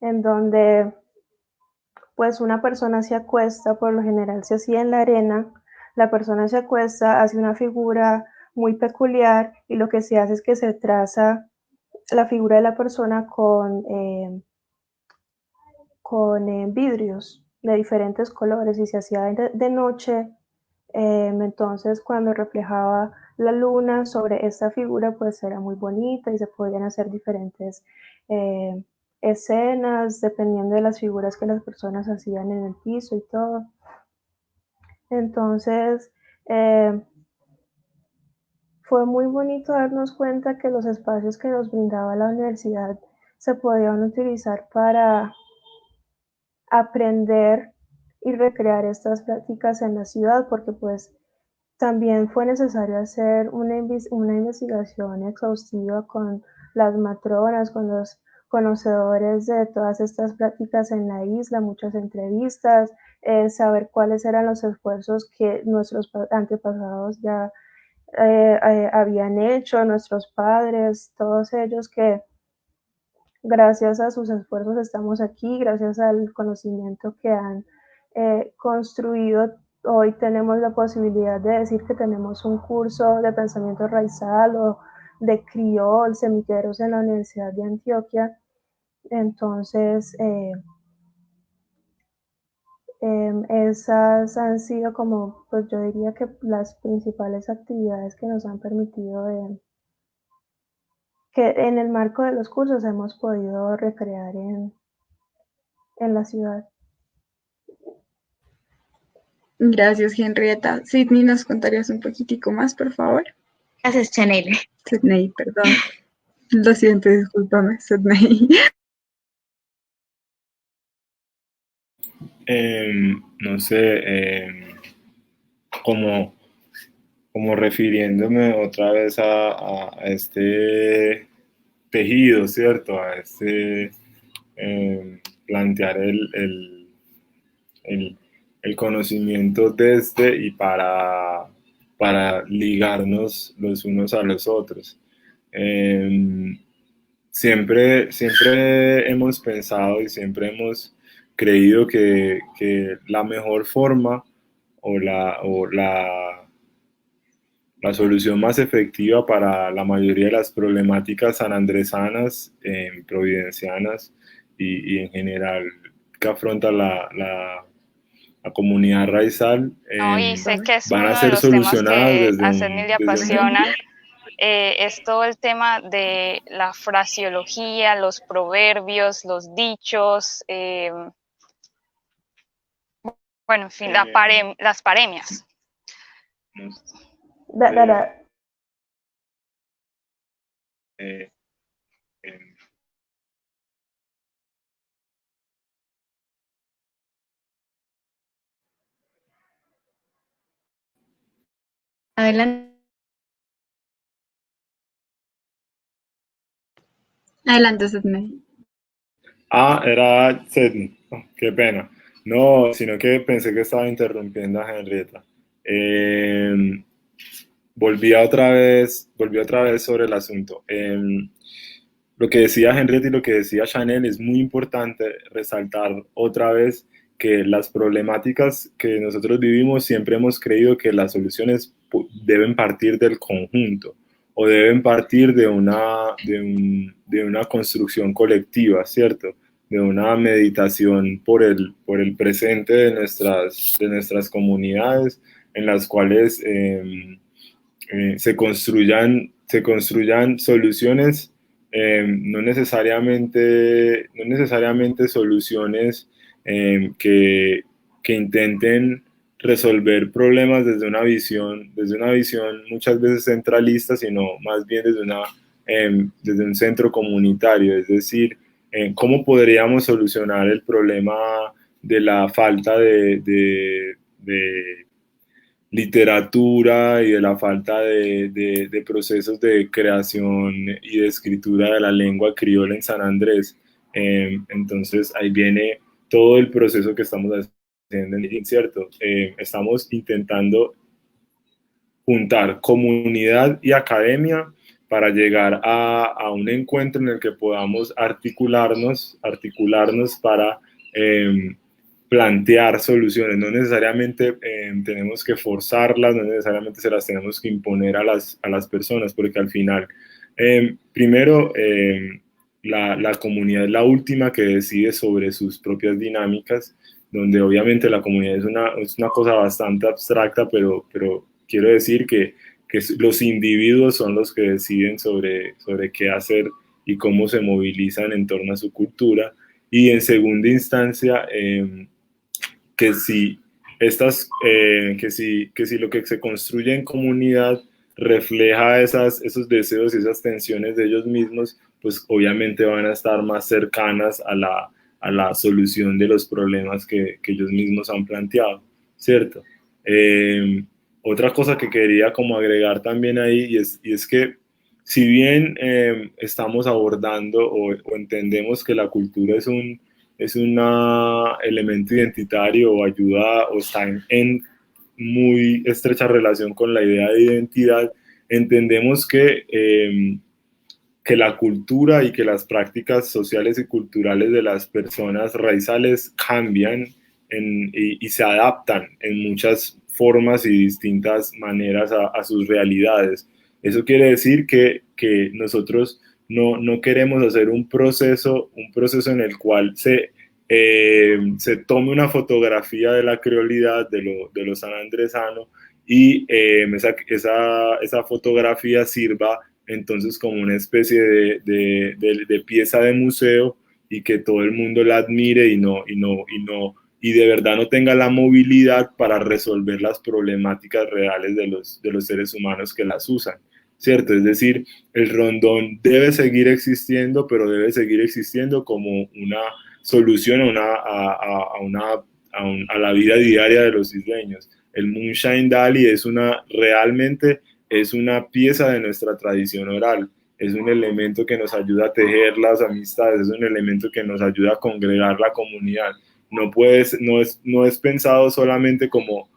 [SPEAKER 3] en donde pues una persona se acuesta, por lo general se hacía en la arena, la persona se acuesta, hace una figura muy peculiar y lo que se hace es que se traza la figura de la persona con vidrios de diferentes colores y se hacía de noche. Entonces cuando reflejaba la luna sobre esta figura pues era muy bonita y se podían hacer diferentes escenas dependiendo de las figuras que las personas hacían en el piso y todo. Entonces fue muy bonito darnos cuenta que los espacios que nos brindaba la universidad se podían utilizar para aprender y recrear estas prácticas en la ciudad, porque pues también fue necesario hacer una investigación exhaustiva con las matronas, con los conocedores de todas estas prácticas en la isla, muchas entrevistas, saber cuáles eran los esfuerzos que nuestros antepasados ya habían hecho, nuestros padres, todos ellos que gracias a sus esfuerzos estamos aquí, gracias al conocimiento que han construido. Hoy tenemos la posibilidad de decir que tenemos un curso de pensamiento raizal o de criol, semilleros en la Universidad de Antioquia. Entonces, esas han sido como, pues yo diría que las principales actividades que nos han permitido que en el marco de los cursos hemos podido recrear en la ciudad.
[SPEAKER 5] Gracias, Henrietta. Sydney, ¿nos contarías un poquitico más, por favor?
[SPEAKER 1] Gracias, Chanel.
[SPEAKER 5] Sydney, perdón. Lo siento, discúlpame, Sydney.
[SPEAKER 4] No sé, como refiriéndome otra vez a este tejido, ¿cierto? A este plantear el conocimiento desde y para ligarnos los unos a los otros. Siempre hemos pensado y siempre hemos creído que la mejor forma o la solución más efectiva para la mayoría de las problemáticas sanandresanas, providencianas y en general que afronta la comunidad raizal,
[SPEAKER 2] No, y sé que es
[SPEAKER 4] van a
[SPEAKER 2] uno de
[SPEAKER 4] ser
[SPEAKER 2] los temas
[SPEAKER 4] solucionadas
[SPEAKER 2] que
[SPEAKER 4] desde
[SPEAKER 2] a
[SPEAKER 4] un...
[SPEAKER 2] Sedney le apasionan. Es todo el tema de la fraseología, los proverbios, los dichos, bueno, en fin, las paremias.
[SPEAKER 1] Adelante.
[SPEAKER 5] Adelante, Sydney.
[SPEAKER 4] Era Sydney. Oh, qué pena. No, sino que pensé que estaba interrumpiendo a Henrietta. Volví otra vez sobre el asunto. Lo que decía Henrietta y lo que decía Chanel es muy importante resaltar otra vez que las problemáticas que nosotros vivimos siempre hemos creído que las soluciones deben partir del conjunto o deben partir de una construcción colectiva, ¿cierto? De una meditación por el presente de nuestras comunidades en las cuales se construyan soluciones, no necesariamente soluciones que intenten resolver problemas desde una visión muchas veces centralista, sino más bien desde un centro comunitario, es decir, cómo podríamos solucionar el problema de la falta de literatura y de la falta de procesos de creación y de escritura de la lengua criolla en San Andrés. Entonces ahí viene todo el proceso que estamos haciendo, ¿cierto? Estamos intentando juntar comunidad y academia para llegar a un encuentro en el que podamos articularnos para plantear soluciones. No necesariamente tenemos que forzarlas, no necesariamente se las tenemos que imponer a las personas, porque al final, primero, la comunidad es la última que decide sobre sus propias dinámicas, donde obviamente la comunidad es una cosa bastante abstracta, pero quiero decir que los individuos son los que deciden sobre qué hacer y cómo se movilizan en torno a su cultura. Y en segunda instancia, que si lo que se construye en comunidad refleja esos deseos y esas tensiones de ellos mismos, pues obviamente van a estar más cercanas a la solución de los problemas que ellos mismos han planteado, ¿cierto? Otra cosa que quería como agregar también ahí, y es que si bien estamos abordando o entendemos que la cultura es es un elemento identitario o ayuda o está en muy estrecha relación con la idea de identidad, entendemos que la cultura y que las prácticas sociales y culturales de las personas raizales cambian y se adaptan en muchas formas y distintas maneras a sus realidades. Eso quiere decir que nosotros no queremos hacer un proceso en el cual se tome una fotografía de la creolidad, de lo sanandresano, y esa fotografía sirva entonces como una especie de pieza de museo y que todo el mundo la admire y de verdad no tenga la movilidad para resolver las problemáticas reales de los seres humanos que las usan, ¿cierto? Es decir, el rondón debe seguir existiendo, pero debe seguir existiendo como una solución a la vida diaria de los isleños. El Moonshine Dali realmente es una pieza de nuestra tradición oral, es un elemento que nos ayuda a tejer las amistades, es un elemento que nos ayuda a congregar la comunidad. No es pensado solamente como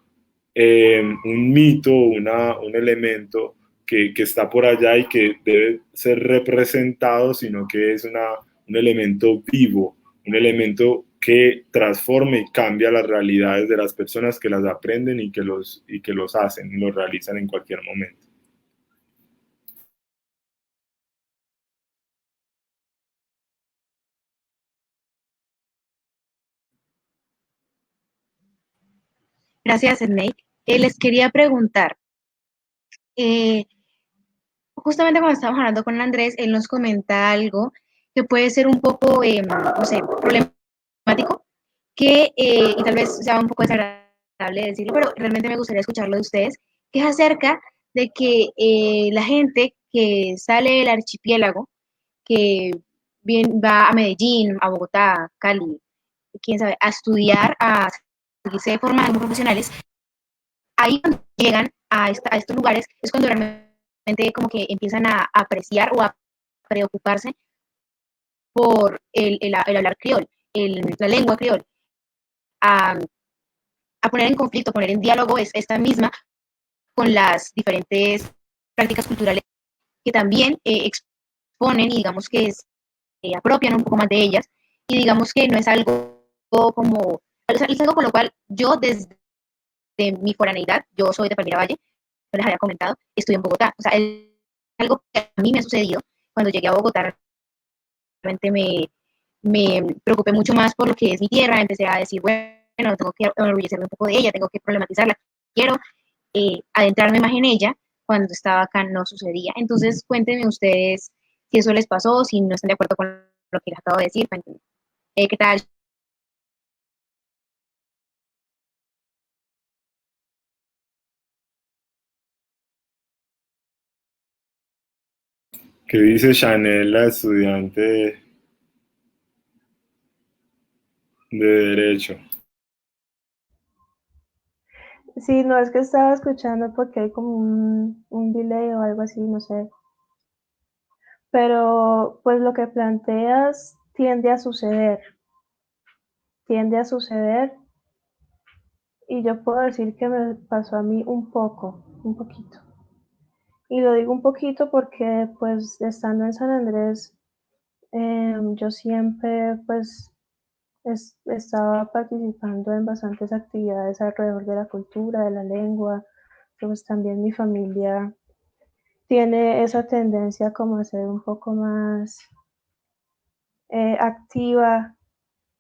[SPEAKER 4] un mito, un elemento que está por allá y que debe ser representado, sino que es un elemento vivo, un elemento que transforma y cambia las realidades de las personas que las aprenden y que los hacen, y los realizan en cualquier momento.
[SPEAKER 1] Gracias, Snake. Les quería preguntar, eh, justamente cuando estábamos hablando con Andrés, él nos comenta algo que puede ser un poco, no sé, problemático, y tal vez sea un poco desagradable decirlo, pero realmente me gustaría escucharlo de ustedes, que es acerca de que la gente que sale del archipiélago, que bien va a Medellín, a Bogotá, a Cali, quién sabe, a estudiar, a seguirse formando profesionales, ahí cuando llegan a estos lugares es cuando realmente como que empiezan a apreciar o a preocuparse por el hablar criol, la lengua criol, a, a poner en conflicto, poner en diálogo esta misma con las diferentes prácticas culturales que también exponen y digamos que apropian un poco más de ellas y digamos que no es algo como, es algo con lo cual yo desde mi foraneidad, yo soy de Palmira Valle, no les había comentado, estoy en Bogotá, o sea, es algo que a mí me ha sucedido cuando llegué a Bogotá, realmente me preocupé mucho más por lo que es mi tierra, empecé a decir, bueno, tengo que enorgullecerme un poco de ella, tengo que problematizarla, quiero adentrarme más en ella, cuando estaba acá no sucedía. Entonces, cuéntenme ustedes si eso les pasó, si no están de acuerdo con lo que les acabo de decir, cuéntenme. ¿Qué tal?
[SPEAKER 4] ¿Qué dice Chanel, la estudiante de Derecho?
[SPEAKER 3] Sí, no es que estaba escuchando porque hay como un delay o algo así, no sé. Pero pues lo que planteas tiende a suceder y yo puedo decir que me pasó a mí un poquito. Y lo digo un poquito porque pues estando en San Andrés, yo siempre pues estaba participando en bastantes actividades alrededor de la cultura, de la lengua, pues también mi familia tiene esa tendencia como a ser un poco más activa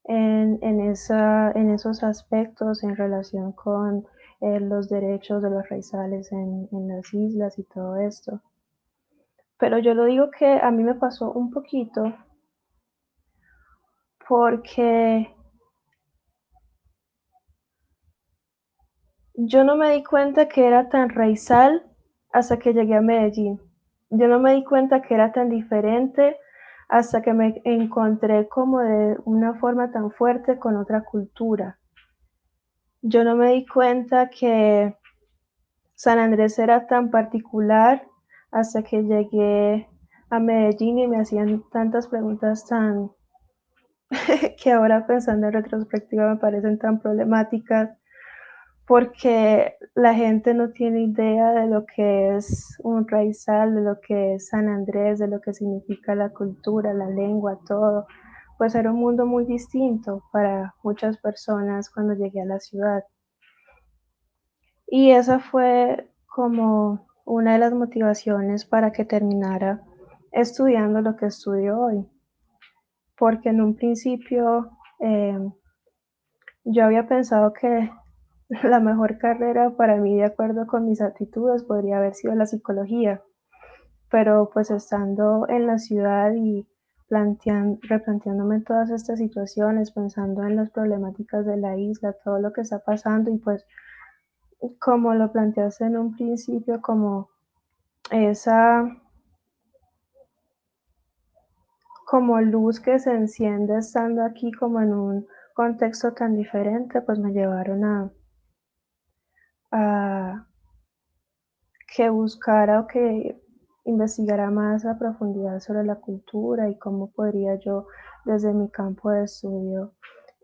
[SPEAKER 3] en esos aspectos en relación con los derechos de los raizales en las islas y todo esto. Pero yo lo digo que a mí me pasó un poquito porque yo no me di cuenta que era tan raizal hasta que llegué a Medellín. Yo no me di cuenta que era tan diferente hasta que me encontré como de una forma tan fuerte con otra cultura. Yo no me di cuenta que San Andrés era tan particular hasta que llegué a Medellín y me hacían tantas preguntas tan que ahora pensando en retrospectiva me parecen tan problemáticas, porque la gente no tiene idea de lo que es un raizal, de lo que es San Andrés, de lo que significa la cultura, la lengua, todo. Pues era un mundo muy distinto para muchas personas cuando llegué a la ciudad. Y esa fue como una de las motivaciones para que terminara estudiando lo que estudio hoy, porque en un principio yo había pensado que la mejor carrera para mí, de acuerdo con mis aptitudes, podría haber sido la psicología, pero pues estando en la ciudad y replanteándome todas estas situaciones, pensando en las problemáticas de la isla, todo lo que está pasando y pues como lo planteaste en un principio, como esa como luz que se enciende estando aquí como en un contexto tan diferente, pues me llevaron a que buscara o que investigara más a profundidad sobre la cultura y cómo podría yo desde mi campo de estudio,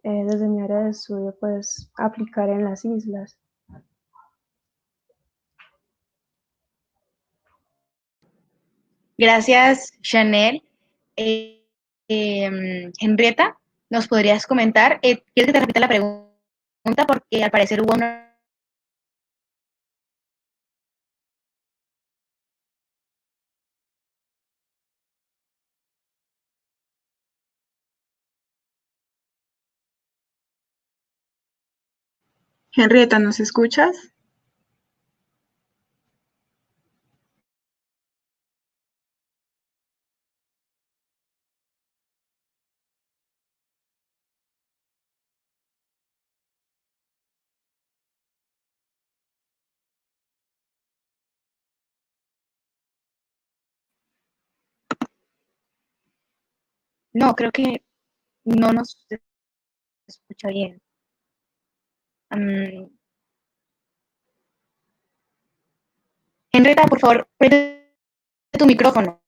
[SPEAKER 3] desde mi área de estudio, pues aplicar en las islas.
[SPEAKER 1] Gracias, Chanel. Henrietta, ¿nos podrías comentar? ¿Quieres que te repita la pregunta? Porque al parecer hubo una...
[SPEAKER 5] Henrietta, ¿nos escuchas?
[SPEAKER 1] No, creo que no nos escucha bien. Um, Henrietta, por favor, prende tu micrófono.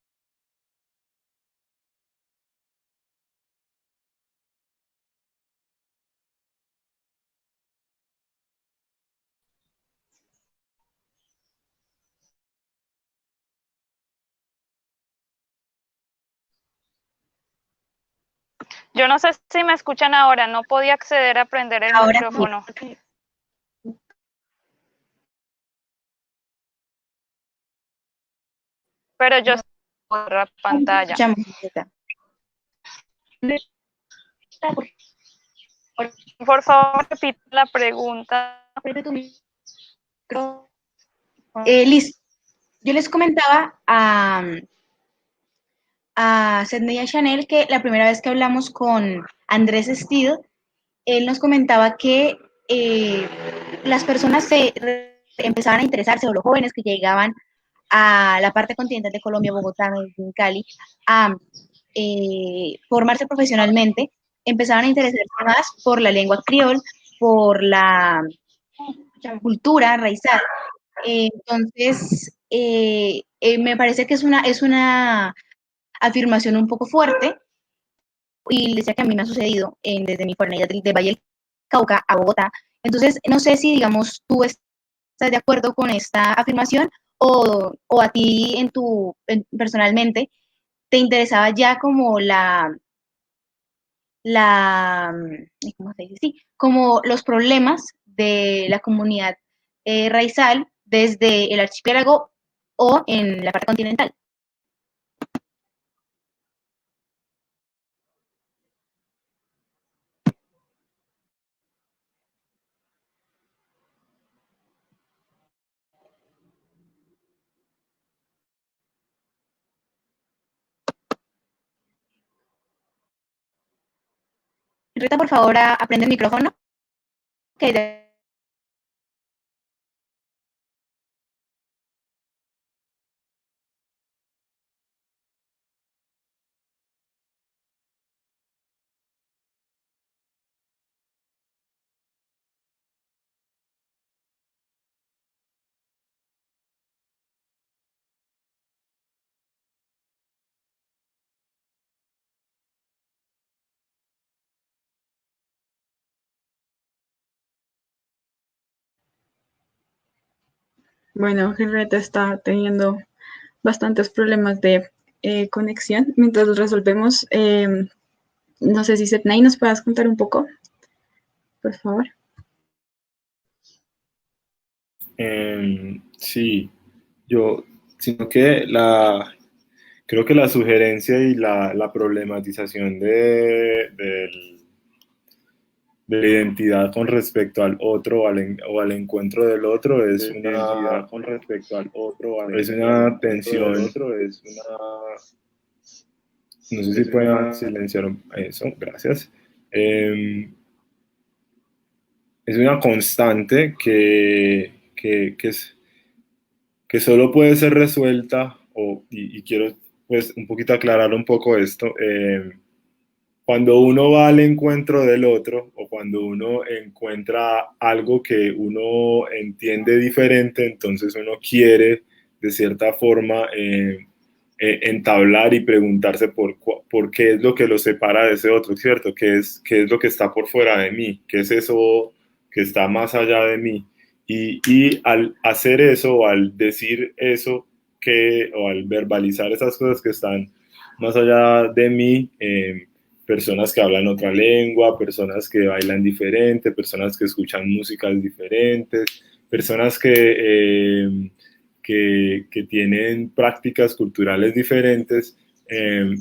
[SPEAKER 2] Yo no sé si me escuchan ahora, no podía acceder a prender el
[SPEAKER 1] Ahora sí.
[SPEAKER 2] micrófono, pero yo estoy en la pantalla.
[SPEAKER 1] Escuchamos, Henrietta.
[SPEAKER 2] Por favor, repite la pregunta.
[SPEAKER 1] Prende tu micrófono. Listo. Yo les comentaba a Sydney y a Chanel que la primera vez que hablamos con Andrés Steele, él nos comentaba que las personas empezaban a interesarse, o los jóvenes que llegaban a la parte continental de Colombia, Bogotá, Medellín, Cali, a formarse profesionalmente, empezaban a interesarse más por la lengua criol, por la cultura raizal. Entonces, me parece que es una afirmación un poco fuerte, y les decía que a mí me ha sucedido desde mi formalidad de Valle del Cauca a Bogotá. Entonces, no sé si, digamos, tú estás de acuerdo con esta afirmación, o a ti personalmente te interesaba ya como ¿cómo se dice? Sí, como los problemas de la comunidad raizal desde el archipiélago o en la parte continental. Rita, por favor, aprende el micrófono. Okay,
[SPEAKER 5] Bueno, Henrietta está teniendo bastantes problemas de conexión. Mientras los resolvemos, no sé si Setnai nos puedas contar un poco, por favor.
[SPEAKER 4] Sí, yo, sino que creo que la sugerencia y la problematización de la identidad con respecto al otro o al encuentro del otro
[SPEAKER 6] Identidad con respecto al otro,
[SPEAKER 4] es
[SPEAKER 6] o al
[SPEAKER 4] una
[SPEAKER 6] encuentro del
[SPEAKER 4] tensión.
[SPEAKER 6] otro,
[SPEAKER 4] No sé si pueden silenciar eso, gracias. Es una constante que solo puede ser resuelta, y quiero pues un poquito aclarar un poco esto. Cuando uno va al encuentro del otro o cuando uno encuentra algo que uno entiende diferente, entonces uno quiere de cierta forma entablar y preguntarse por qué es lo que lo separa de ese otro, ¿cierto? Qué es lo que está por fuera de mí? ¿Qué es eso que está más allá de mí? Y al hacer eso o al decir eso, o al verbalizar esas cosas que están más allá de mí, personas que hablan otra lengua, personas que bailan diferente, personas que escuchan músicas diferentes, personas que tienen prácticas culturales diferentes.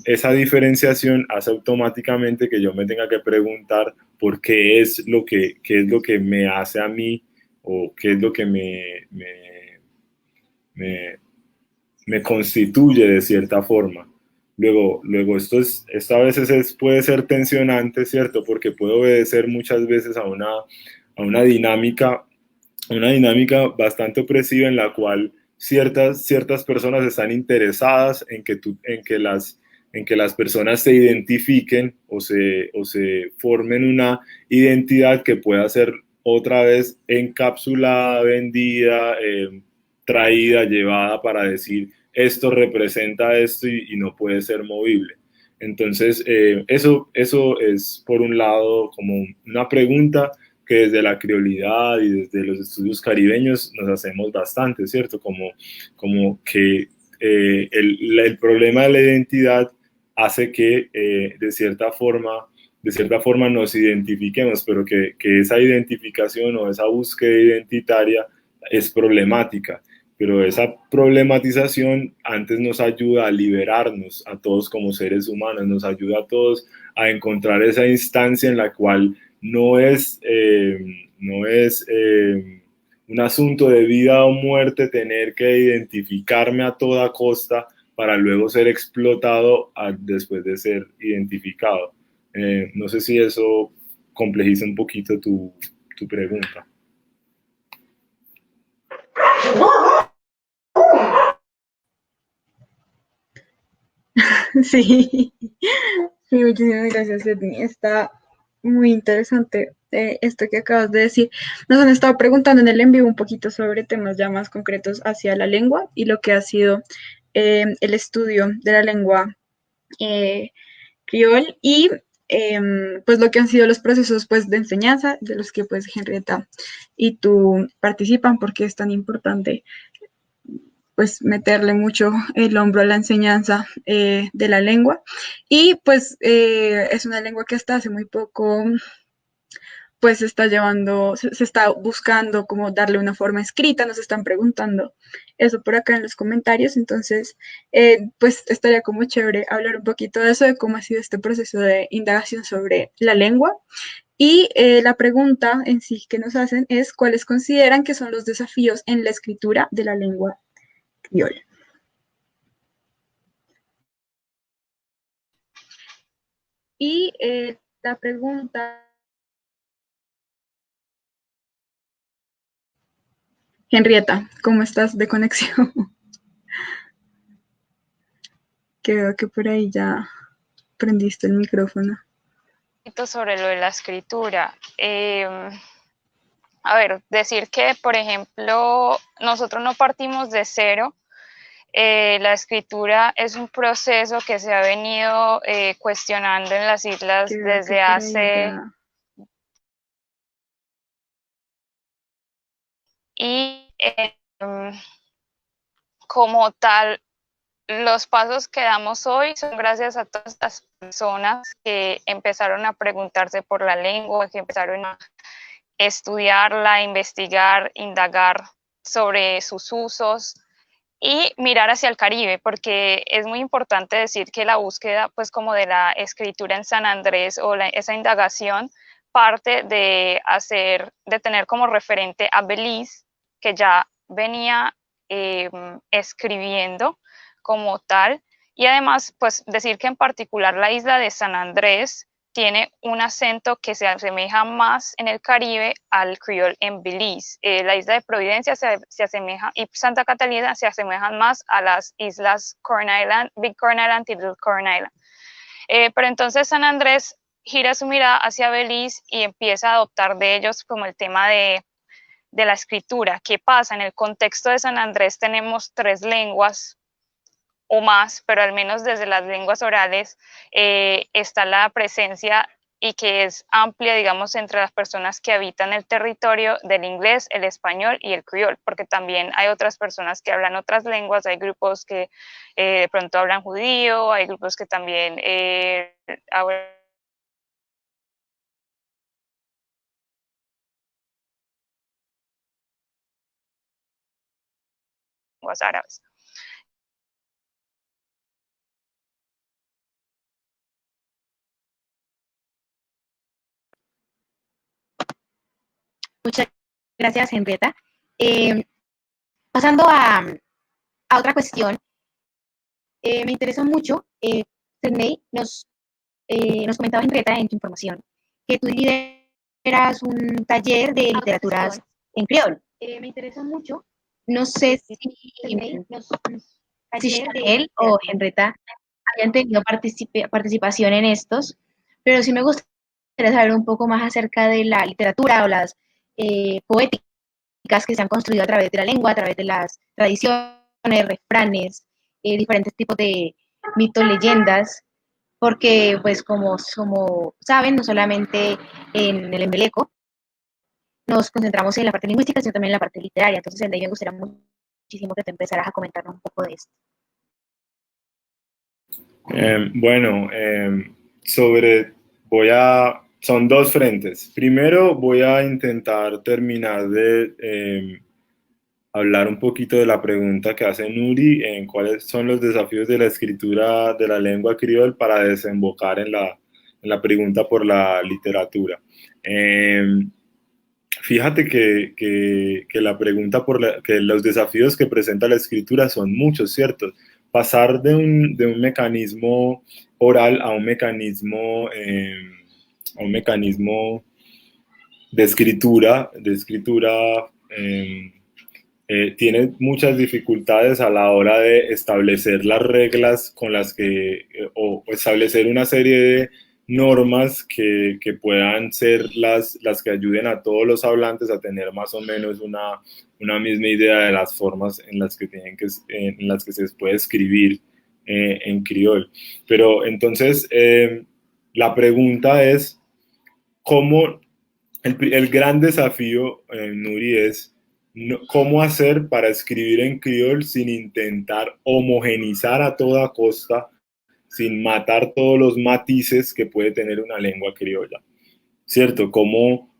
[SPEAKER 4] Esa diferenciación hace automáticamente que yo me tenga que preguntar por qué es lo que me hace a mí o qué es lo que me, me constituye de cierta forma. Luego esto a veces puede ser tensionante, ¿cierto? Porque puede obedecer muchas veces a una dinámica bastante opresiva en la cual ciertas personas están interesadas en que las personas se identifiquen o se formen una identidad que pueda ser otra vez encapsulada, vendida, traída, llevada para decir esto representa esto y no puede ser movible. Entonces, eso es por un lado como una pregunta que desde la criolidad y desde los estudios caribeños nos hacemos bastante, ¿cierto? Como que el problema de la identidad hace que de cierta forma nos identifiquemos, pero que esa identificación o esa búsqueda identitaria es problemática. Pero esa problematización antes nos ayuda a liberarnos a todos como seres humanos, nos ayuda a todos a encontrar esa instancia en la cual no es un asunto de vida o muerte tener que identificarme a toda costa para luego ser explotado después de ser identificado. No sé si eso complejiza un poquito tu pregunta.
[SPEAKER 5] Sí, sí, muchísimas gracias, Edny. Está muy interesante esto que acabas de decir. Nos han estado preguntando en el en vivo un poquito sobre temas ya más concretos hacia la lengua y lo que ha sido el estudio de la lengua criol y pues lo que han sido los procesos pues de enseñanza de los que pues Henrietta y tú participan porque es tan importante pues meterle mucho el hombro a la enseñanza de la lengua. Y pues es una lengua que hasta hace muy poco pues se está llevando, se está buscando como darle una forma escrita, nos están preguntando eso por acá en los comentarios, entonces pues estaría como chévere hablar un poquito de eso, de cómo ha sido este proceso de indagación sobre la lengua. Y la pregunta en sí que nos hacen es, ¿cuáles consideran que son los desafíos en la escritura de la lengua criolla? Y la pregunta, Henrietta, ¿cómo estás de conexión? Que veo que por ahí ya prendiste el micrófono.
[SPEAKER 2] Sobre lo de la escritura. A ver, decir que, por ejemplo, nosotros no partimos de cero. La escritura es un proceso que se ha venido cuestionando en las islas desde hace... Y como tal, los pasos que damos hoy son gracias a todas las personas que empezaron a preguntarse por la lengua, que empezaron a estudiarla, investigar, indagar sobre sus usos y mirar hacia el Caribe, porque es muy importante decir que la búsqueda, pues como de la escritura en San Andrés o esa indagación parte de tener como referente a Belize, que ya venía escribiendo como tal, y además, pues decir que en particular la isla de San Andrés tiene un acento que se asemeja más en el Caribe al criol en Belize. La isla de Providencia se asemeja, y Santa Catalina se asemejan más a las islas Corn Island, Big Corn Island y Little Corn Island. Pero entonces San Andrés gira su mirada hacia Belize y empieza a adoptar de ellos como el tema de la escritura. ¿Qué pasa? En el contexto de San Andrés tenemos 3 lenguas o más, pero al menos desde las lenguas orales está la presencia y que es amplia, digamos, entre las personas que habitan el territorio del inglés, el español y el criol, porque también hay otras personas que hablan otras lenguas, hay grupos que de pronto hablan judío, hay grupos que también hablan lenguas árabes.
[SPEAKER 1] Muchas gracias, Henrietta. Pasando a otra cuestión, me interesa mucho, Sydney, nos comentaba Henrietta en tu información que tú lideras un taller de literaturas en criol. Me interesa mucho, no sé si Chanel o Henrietta hayan tenido participación en estos, pero sí me gustaría saber un poco más acerca de la literatura o las poéticas que se han construido a través de la lengua, a través de las tradiciones, refranes, diferentes tipos de mitos, leyendas, porque pues como saben, no solamente en el embeleco nos concentramos en la parte lingüística, sino también en la parte literaria. Entonces, de ahí me gustaría muchísimo que te empezaras a comentarnos un poco de esto.
[SPEAKER 4] Bueno, son 2 frentes. Primero voy a intentar terminar de hablar un poquito de la pregunta que hace Nuri en cuáles son los desafíos de la escritura de la lengua criol para desembocar en la pregunta por la literatura. Fíjate que la pregunta que los desafíos que presenta la escritura son muchos, ¿cierto? Pasar de un mecanismo oral a un mecanismo de escritura tiene muchas dificultades a la hora de establecer las reglas con las o establecer una serie de normas que puedan ser las que ayuden a todos los hablantes a tener más o menos una misma idea de las formas en las que se puede escribir en criol. Pero entonces la pregunta es cómo el gran desafío, Nuri, es cómo hacer para escribir en criol sin intentar homogenizar a toda costa, sin matar todos los matices que puede tener una lengua criolla, ¿cierto? ¿Cómo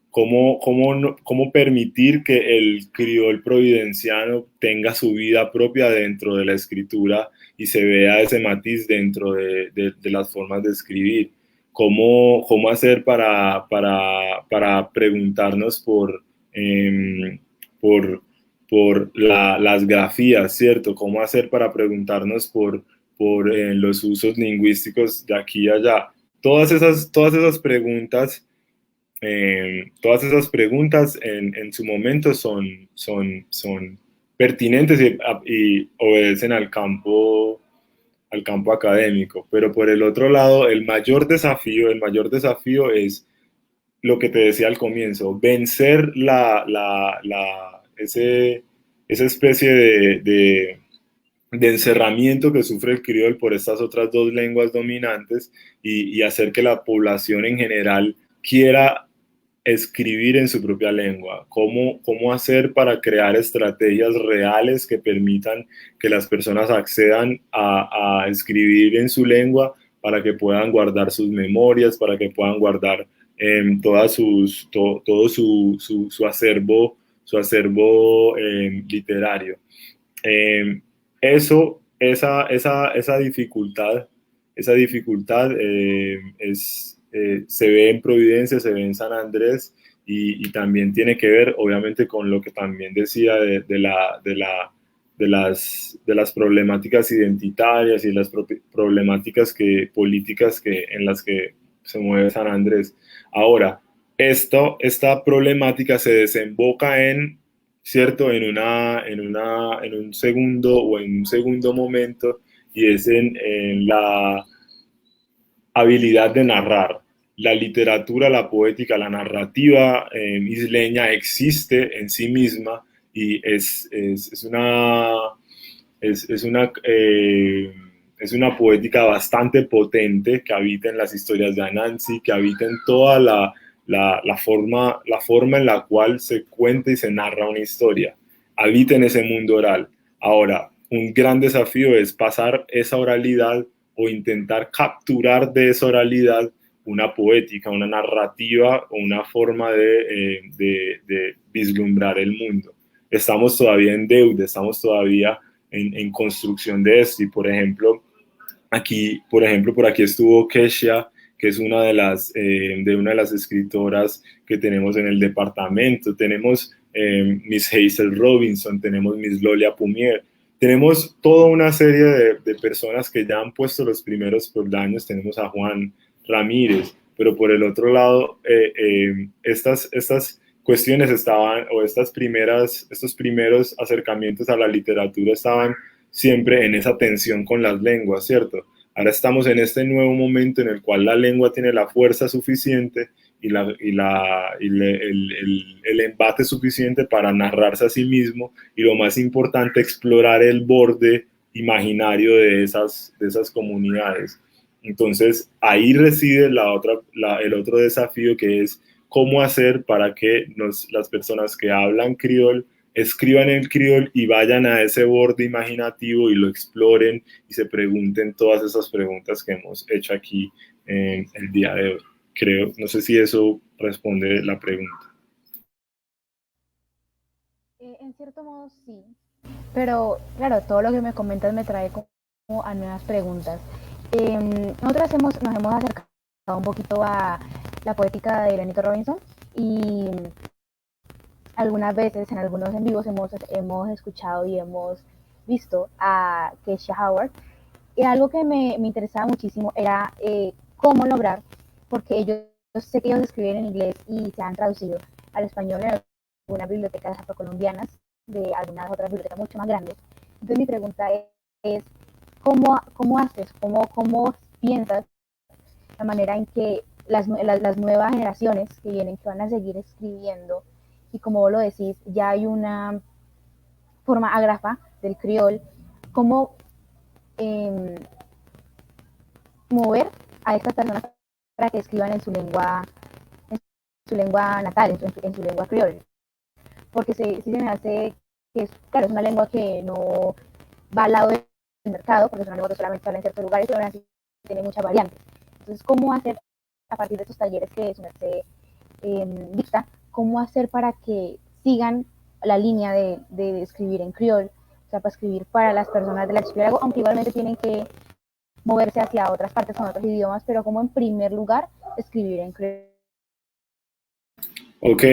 [SPEAKER 4] permitir que el criol providenciano tenga su vida propia dentro de la escritura y se vea ese matiz dentro de las formas de escribir? ¿Cómo hacer para preguntarnos las grafías, ¿cierto? ¿Cómo hacer para preguntarnos por los usos lingüísticos de aquí y allá? Todas esas preguntas en su momento son pertinentes y obedecen al campo académico, pero por el otro lado, el mayor desafío es lo que te decía al comienzo, vencer esa especie de encerramiento que sufre el criol por estas otras 2 lenguas dominantes y hacer que la población en general quiera escribir en su propia lengua, cómo hacer para crear estrategias reales que permitan que las personas accedan a escribir en su lengua para que puedan guardar sus memorias, para que puedan guardar todo su acervo literario. Esa dificultad se ve en Providencia, se ve en San Andrés, y también tiene que ver, obviamente, con lo que también decía de las problemáticas identitarias y las problemáticas políticas en las que se mueve San Andrés. Ahora, esta problemática se desemboca ¿cierto? En un segundo momento, y es en la habilidad de narrar. La literatura, la poética, la narrativa isleña existe en sí misma, y es una poética bastante potente que habita en las historias de Anansi, que habita en toda la forma en la cual se cuenta y se narra una historia. Habita en ese mundo oral. Ahora, un gran desafío es pasar esa oralidad, o intentar capturar de esa oralidad una poética, una narrativa, o una forma de vislumbrar el mundo. Estamos todavía en deuda, estamos todavía en construcción de esto. Y por ejemplo, por aquí estuvo Kesha, que es una de las escritoras que tenemos en el departamento. Tenemos Miss Hazel Robinson, tenemos Miss Lolia Pumier, tenemos toda una serie de personas que ya han puesto los primeros peldaños. Tenemos a Juan Ramírez, pero por el otro lado, estas cuestiones estaban, o estos primeros acercamientos a la literatura estaban siempre en esa tensión con las lenguas, ¿cierto? Ahora estamos en este nuevo momento en el cual la lengua tiene la fuerza suficiente y el embate suficiente para narrarse a sí mismo, y lo más importante, explorar el borde imaginario de esas comunidades. Entonces, ahí reside el otro desafío, que es cómo hacer para que las personas que hablan criol escriban el criol y vayan a ese borde imaginativo y lo exploren y se pregunten todas esas preguntas que hemos hecho aquí en el día de hoy. Creo, no sé si eso responde la pregunta.
[SPEAKER 1] En cierto modo sí, pero claro, todo lo que me comentas me trae como a nuevas preguntas. Nosotros nos hemos acercado un poquito a la poética de Lenito Robinson, y algunas veces en algunos en vivos hemos escuchado y hemos visto a Kesha Howard, y algo que me interesaba muchísimo era cómo lograr, porque yo sé que ellos escriben en inglés y se han traducido al español en algunas bibliotecas afrocolombianas, de algunas otras bibliotecas mucho más grandes. Entonces mi pregunta es ¿cómo haces? ¿Cómo piensas la manera en que las nuevas generaciones que vienen, que van a seguir escribiendo, y como vos lo decís, ya hay una forma ágrafa del criol, cómo mover a estas personas para que escriban en su lengua natal, en su lengua criol? Porque sí se me hace que claro, es una lengua que no va al lado del mercado, porque es una lengua que solamente se habla en ciertos lugares, pero así tiene muchas variantes. Entonces, ¿cómo hacer a partir de estos talleres que se dicta, cómo hacer para que sigan la línea de escribir en criol, o sea, para escribir para las personas del archipiélago, aunque igualmente tienen que moverse hacia otras partes con otros idiomas, pero como en primer lugar escribir en criol?
[SPEAKER 4] Ok,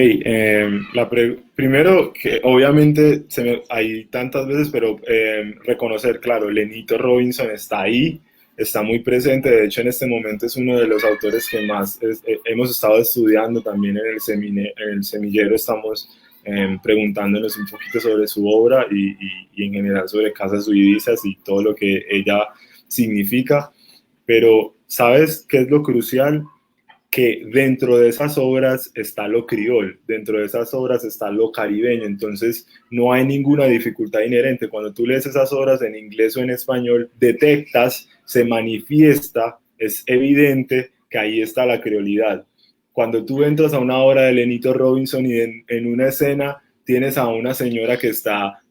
[SPEAKER 4] primero, que obviamente hay tantas veces, pero reconocer, claro, Lenito Robinson está ahí, está muy presente. De hecho, en este momento es uno de los autores que más hemos estado estudiando también en el semillero. Estamos preguntándonos un poquito sobre su obra, y en general sobre Casas Suidisas y todo lo que ella significa. Pero, ¿sabes qué es lo crucial? Que dentro de esas obras está lo criol, dentro de esas obras está lo caribeño. Entonces no hay ninguna dificultad inherente. Cuando tú lees esas obras en inglés o en español, detectas, se manifiesta, es evidente que ahí está la criolidad. Cuando tú entras a una obra de Lenito Robinson y en una escena tienes a una señora que está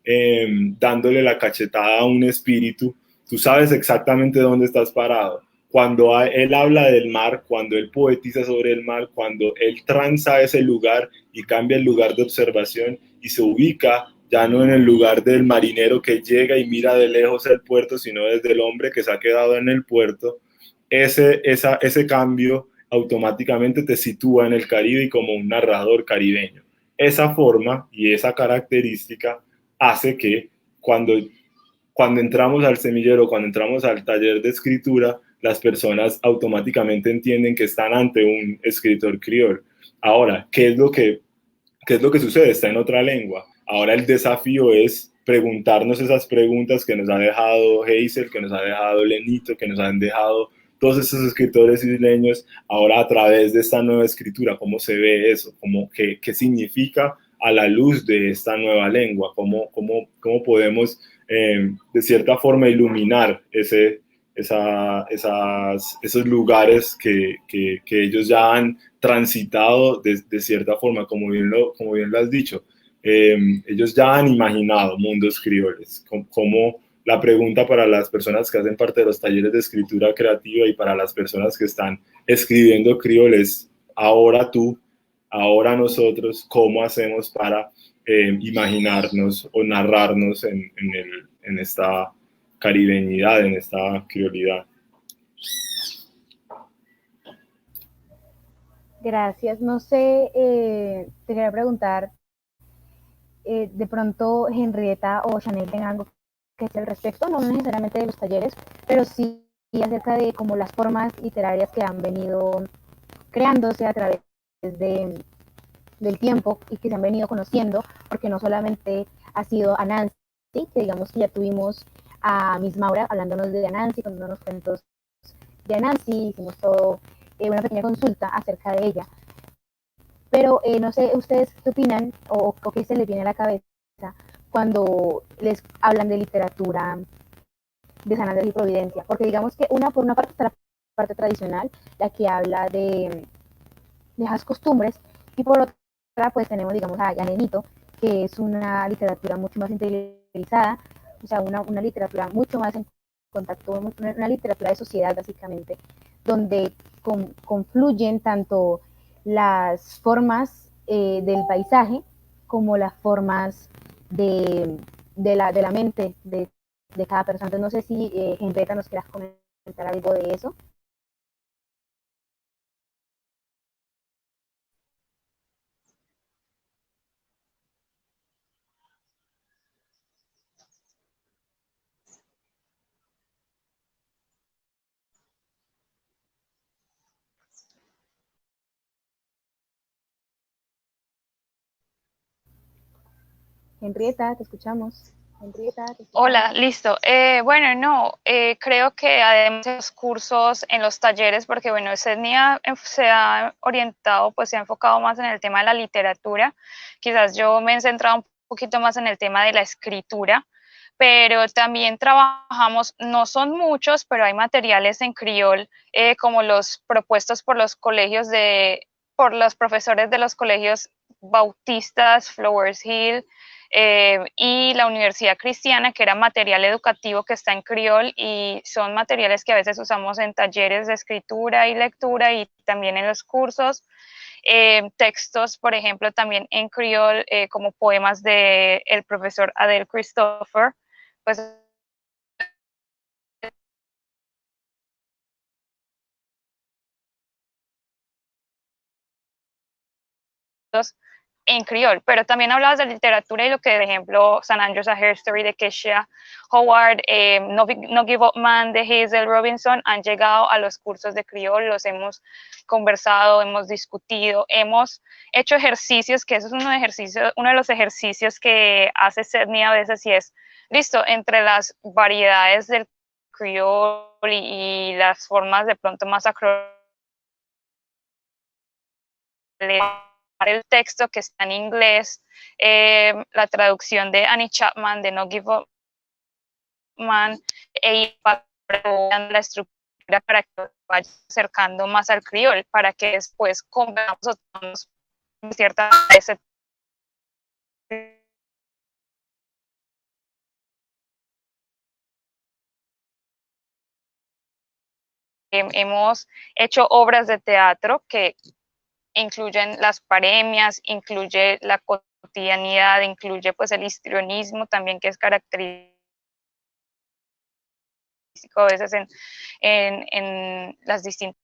[SPEAKER 4] dándole la cachetada a un espíritu, tú sabes exactamente dónde estás parado. Cuando él habla del mar, cuando él poetiza sobre el mar, cuando él tranza ese lugar y cambia el lugar de observación y se ubica ya no en el lugar del marinero que llega y mira de lejos el puerto, sino desde el hombre que se ha quedado en el puerto, ese cambio automáticamente te sitúa en el Caribe y como un narrador caribeño. Esa forma y esa característica hace que cuando entramos al semillero, cuando entramos al taller de escritura, las personas automáticamente entienden que están ante un escritor criol. Ahora, ¿qué es lo que sucede? Está en otra lengua. Ahora el desafío es preguntarnos esas preguntas que nos ha dejado Hazel, que nos ha dejado Lenito, que nos han dejado todos esos escritores isleños, ahora a través de esta nueva escritura, ¿cómo se ve eso? ¿Qué significa a la luz de esta nueva lengua? ¿Cómo podemos, de cierta forma, iluminar esos lugares que ellos ya han transitado de cierta forma, como bien lo has dicho? Ellos ya han imaginado mundos criolles, como la pregunta para las personas que hacen parte de los talleres de escritura creativa y para las personas que están escribiendo crioles, ahora tú, ahora nosotros, ¿cómo hacemos para imaginarnos o narrarnos en esta caribeñidad, en esta criolidad?
[SPEAKER 1] Gracias. No sé, te quería preguntar, de pronto Henrietta o Chanel tengan algo que decir al respecto, no necesariamente de los talleres, pero sí acerca de como las formas literarias que han venido creándose a través del tiempo y que se han venido conociendo, porque no solamente ha sido Anansi, que digamos que ya tuvimos a Miss Maura hablándonos de Anansi, contándonos cuentos de Anansi, hicimos todo una pequeña consulta acerca de ella. Pero no sé, ¿ustedes qué opinan o qué se les viene a la cabeza cuando les hablan de literatura de San Andrés y Providencia? Porque digamos que por una parte está la parte tradicional, la que habla de viejas costumbres, y por otra pues tenemos, digamos, a Nenito, que es una literatura mucho más interiorizada, o sea, una literatura mucho más en contacto, una literatura de sociedad básicamente, donde confluyen tanto las formas del paisaje como las formas de la mente de cada persona. Entonces, no sé si Henrietta nos quieras comentar algo de eso. Henrietta, te escuchamos.
[SPEAKER 2] Hola, listo. Bueno, no, creo que además de los cursos, en los talleres, porque bueno, CEDNI se ha orientado, pues se ha enfocado más en el tema de la literatura. Quizás yo me he centrado un poquito más en el tema de la escritura, pero también trabajamos, no son muchos, pero hay materiales en criol, como los propuestos por los colegios por los profesores de los colegios bautistas, Flowers Hill, y la Universidad Cristiana, que era material educativo que está en criol, y son materiales que a veces usamos en talleres de escritura y lectura y también en los cursos. Textos, por ejemplo, también en criol, como poemas del profesor Adele Christopher, pues en criol, pero también hablabas de literatura y lo que, por ejemplo, San Andrews a Hair Story de Keisha Howard, no Give Up Man de Hazel Robinson, han llegado a los cursos de criol, los hemos conversado, hemos discutido, hemos hecho ejercicios, que eso es uno de los ejercicios que hace CEDNI a veces, y es, listo, entre las variedades del criol y las formas de pronto más acrológicas, el texto que está en inglés, la traducción de Annie Chapman de No Give Up Man, la estructura para que vaya acercando más al criol, para que después conversamos de cierta manera hemos hecho obras de teatro que incluyen las paremias, incluye la cotidianidad, incluye pues el histrionismo también, que es característico a veces en las distintas.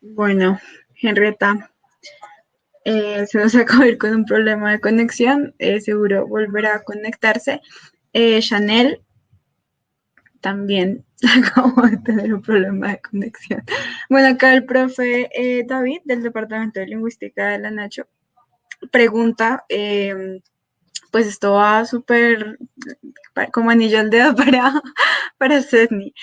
[SPEAKER 5] Bueno, Henrietta, se nos acaba de ir con un problema de conexión, seguro volverá a conectarse. Chanel también acabo de tener un problema de conexión. Bueno, acá el profe David, del Departamento de Lingüística de la Nacho, pregunta, pues esto va súper como anillo al dedo para Sedney.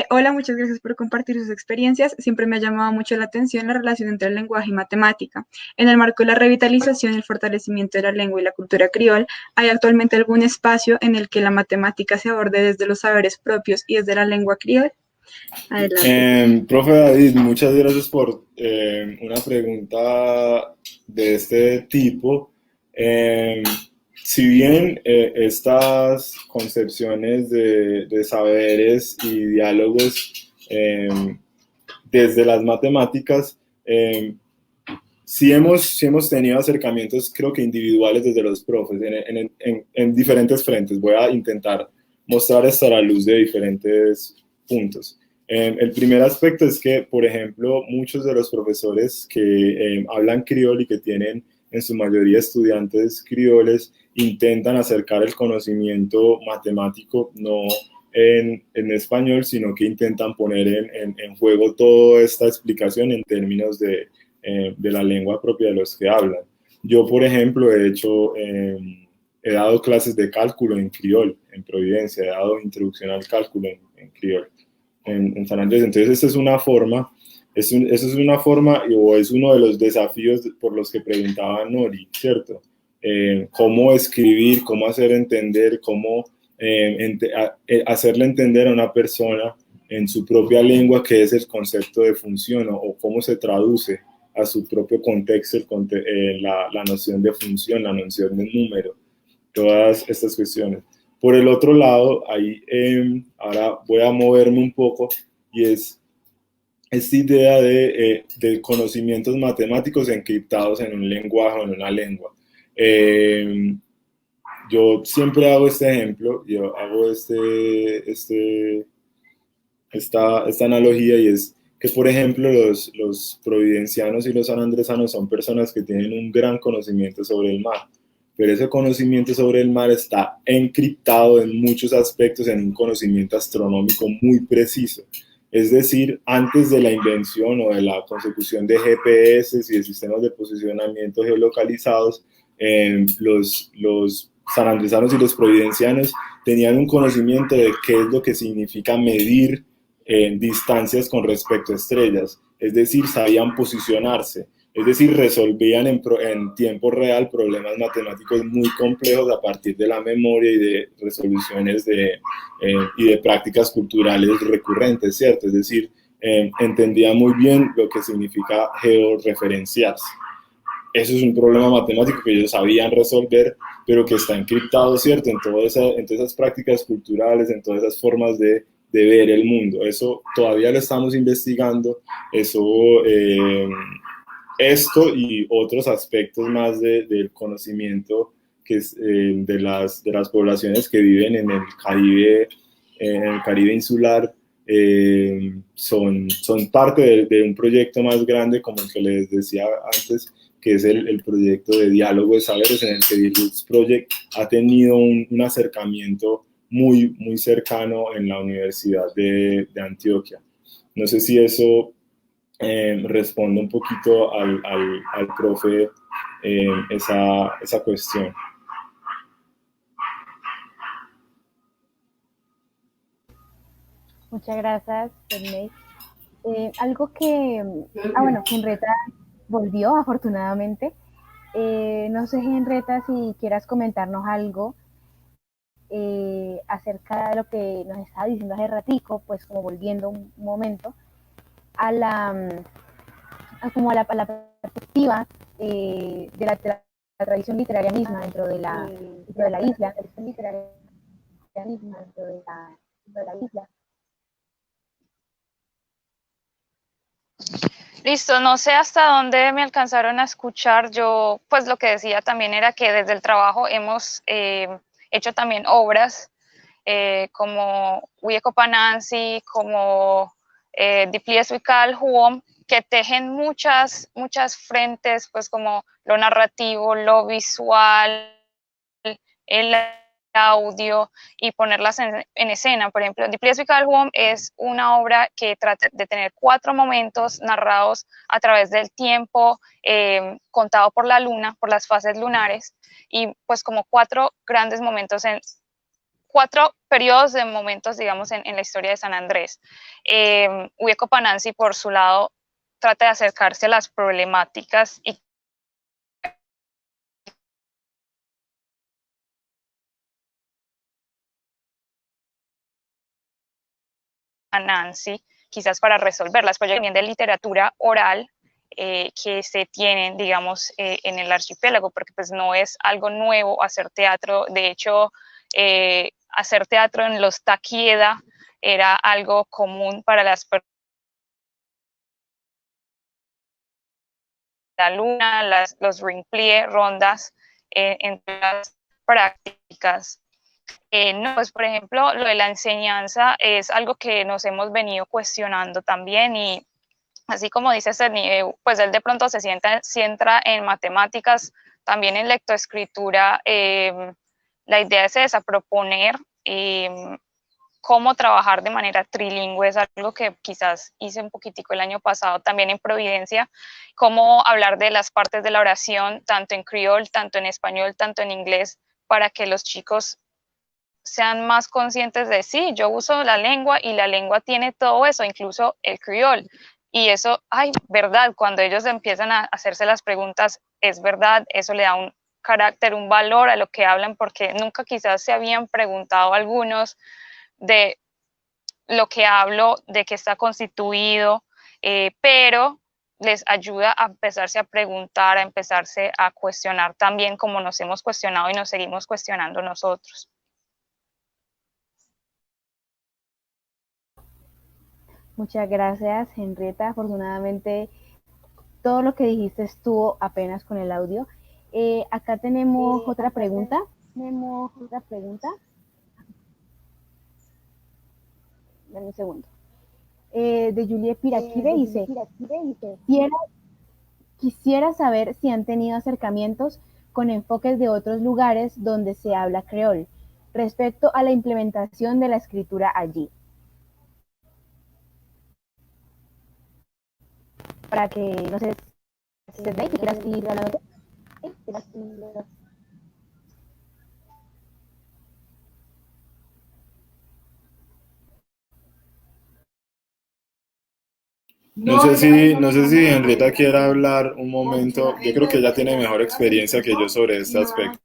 [SPEAKER 5] Hola, muchas gracias por compartir sus experiencias. Siempre me ha llamado mucho la atención la relación entre el lenguaje y matemática. En el marco de la revitalización y el fortalecimiento de la lengua y la cultura criol, ¿hay actualmente algún espacio en el que la matemática se aborde desde los saberes propios y desde la lengua criol?
[SPEAKER 4] Adelante. Profe David, muchas gracias por una pregunta de este tipo. Si bien estas concepciones de saberes y diálogos desde las matemáticas, sí hemos tenido acercamientos, creo que individuales desde los profes, en diferentes frentes. Voy a intentar mostrar esto a la luz de diferentes puntos. El primer aspecto es que, por ejemplo, muchos de los profesores que hablan criol y que tienen en su mayoría estudiantes crioles, intentan acercar el conocimiento matemático no en español, sino que intentan poner en juego toda esta explicación en términos de la lengua propia de los que hablan. Yo, por ejemplo, he dado clases de cálculo en criol, en Providencia, he dado introducción al cálculo en criol, en San Andrés. Entonces, esta es una forma, eso es una forma, o es uno de los desafíos por los que preguntaba Nori, ¿cierto? Cómo escribir, cómo hacer entender, cómo hacerle entender a una persona en su propia lengua qué es el concepto de función o cómo se traduce a su propio contexto la noción de función, la noción de número, todas estas cuestiones. Por el otro lado, ahí ahora voy a moverme un poco y es esta idea de conocimientos matemáticos encriptados en un lenguaje o en una lengua. Yo siempre hago este ejemplo, yo hago esta analogía, y es que, por ejemplo, los providencianos y los sanandresanos son personas que tienen un gran conocimiento sobre el mar, pero ese conocimiento sobre el mar está encriptado en muchos aspectos en un conocimiento astronómico muy preciso. Es decir, antes de la invención o de la consecución de GPS y de sistemas de posicionamiento geolocalizados, los sanandresanos y los providencianos tenían un conocimiento de qué es lo que significa medir distancias con respecto a estrellas, es decir, sabían posicionarse, es decir, resolvían en tiempo real problemas matemáticos muy complejos a partir de la memoria y de resoluciones y de prácticas culturales recurrentes, ¿cierto? Es decir, entendían muy bien lo que significa georreferenciarse. Eso es un problema matemático que ellos sabían resolver, pero que está encriptado, ¿cierto? En todas esas prácticas culturales, en todas esas formas de ver el mundo. Eso todavía lo estamos investigando. Esto y otros aspectos más del conocimiento que es, de las poblaciones que viven en el Caribe insular, son parte de un proyecto más grande, como el que les decía antes, que es el proyecto de diálogo de saberes, en el que The Roots Project ha tenido un acercamiento muy, muy cercano en la Universidad de Antioquia. No sé si eso responde un poquito al profe esa cuestión.
[SPEAKER 1] Muchas gracias, Sidney. Algo que, bueno, Henrietta volvió afortunadamente. No sé, Henrietta, si quieras comentarnos algo acerca de lo que nos estaba diciendo hace ratico, pues como volviendo un momento a a la perspectiva de la tradición literaria misma dentro de la isla,
[SPEAKER 2] Listo, no sé hasta dónde me alcanzaron a escuchar. Yo, pues lo que decía también era que desde el trabajo hemos hecho también obras como Huiecopanansi, como Diplieswikal Huom, que tejen muchas frentes, pues como lo narrativo, lo visual, el audio y ponerlas en escena. Por ejemplo, Diplieswikal Huom es una obra que trata de tener 4 momentos narrados a través del tiempo, contado por la luna, por las fases lunares, y pues como 4 grandes momentos 4 periodos de momentos, digamos, en la historia de San Andrés. Huecopanansi, por su lado, trata de acercarse a las problemáticas y a Nancy, quizás para resolverlas, pero también de literatura oral que se tienen, digamos, en el archipiélago, porque pues no es algo nuevo hacer teatro. De hecho, hacer teatro en los taquieda era algo común para las personas. La luna, los ringplie, rondas, entre las prácticas. No, pues por ejemplo, lo de la enseñanza es algo que nos hemos venido cuestionando también y así como dice Cerny, pues él de pronto se centra en matemáticas, también en lectoescritura. La idea es esa, proponer cómo trabajar de manera trilingüe, es algo que quizás hice un poquitico el año pasado también en Providencia, cómo hablar de las partes de la oración, tanto en criol, tanto en español, tanto en inglés, para que los chicos sean más conscientes de sí, yo uso la lengua y la lengua tiene todo eso, incluso el criol. Y eso, ay, verdad, cuando ellos empiezan a hacerse las preguntas, es verdad, eso le da un carácter, un valor a lo que hablan, porque nunca quizás se habían preguntado algunos de lo que hablo, de qué está constituido, pero les ayuda a empezarse a preguntar, a empezarse a cuestionar también como nos hemos cuestionado y nos seguimos cuestionando nosotros.
[SPEAKER 1] Muchas gracias, Henrietta. Afortunadamente, todo lo que dijiste estuvo apenas con el audio. Acá tenemos otra pregunta. Dame un segundo. De Juliet Piraquive dice, quisiera saber si han tenido acercamientos con enfoques de otros lugares donde se habla creol respecto a la implementación de la escritura allí. Para que, no sé, si quieras ir hablando.
[SPEAKER 4] No sé si Henrietta quiere hablar un momento. Yo creo que ella tiene mejor experiencia que yo sobre este aspecto.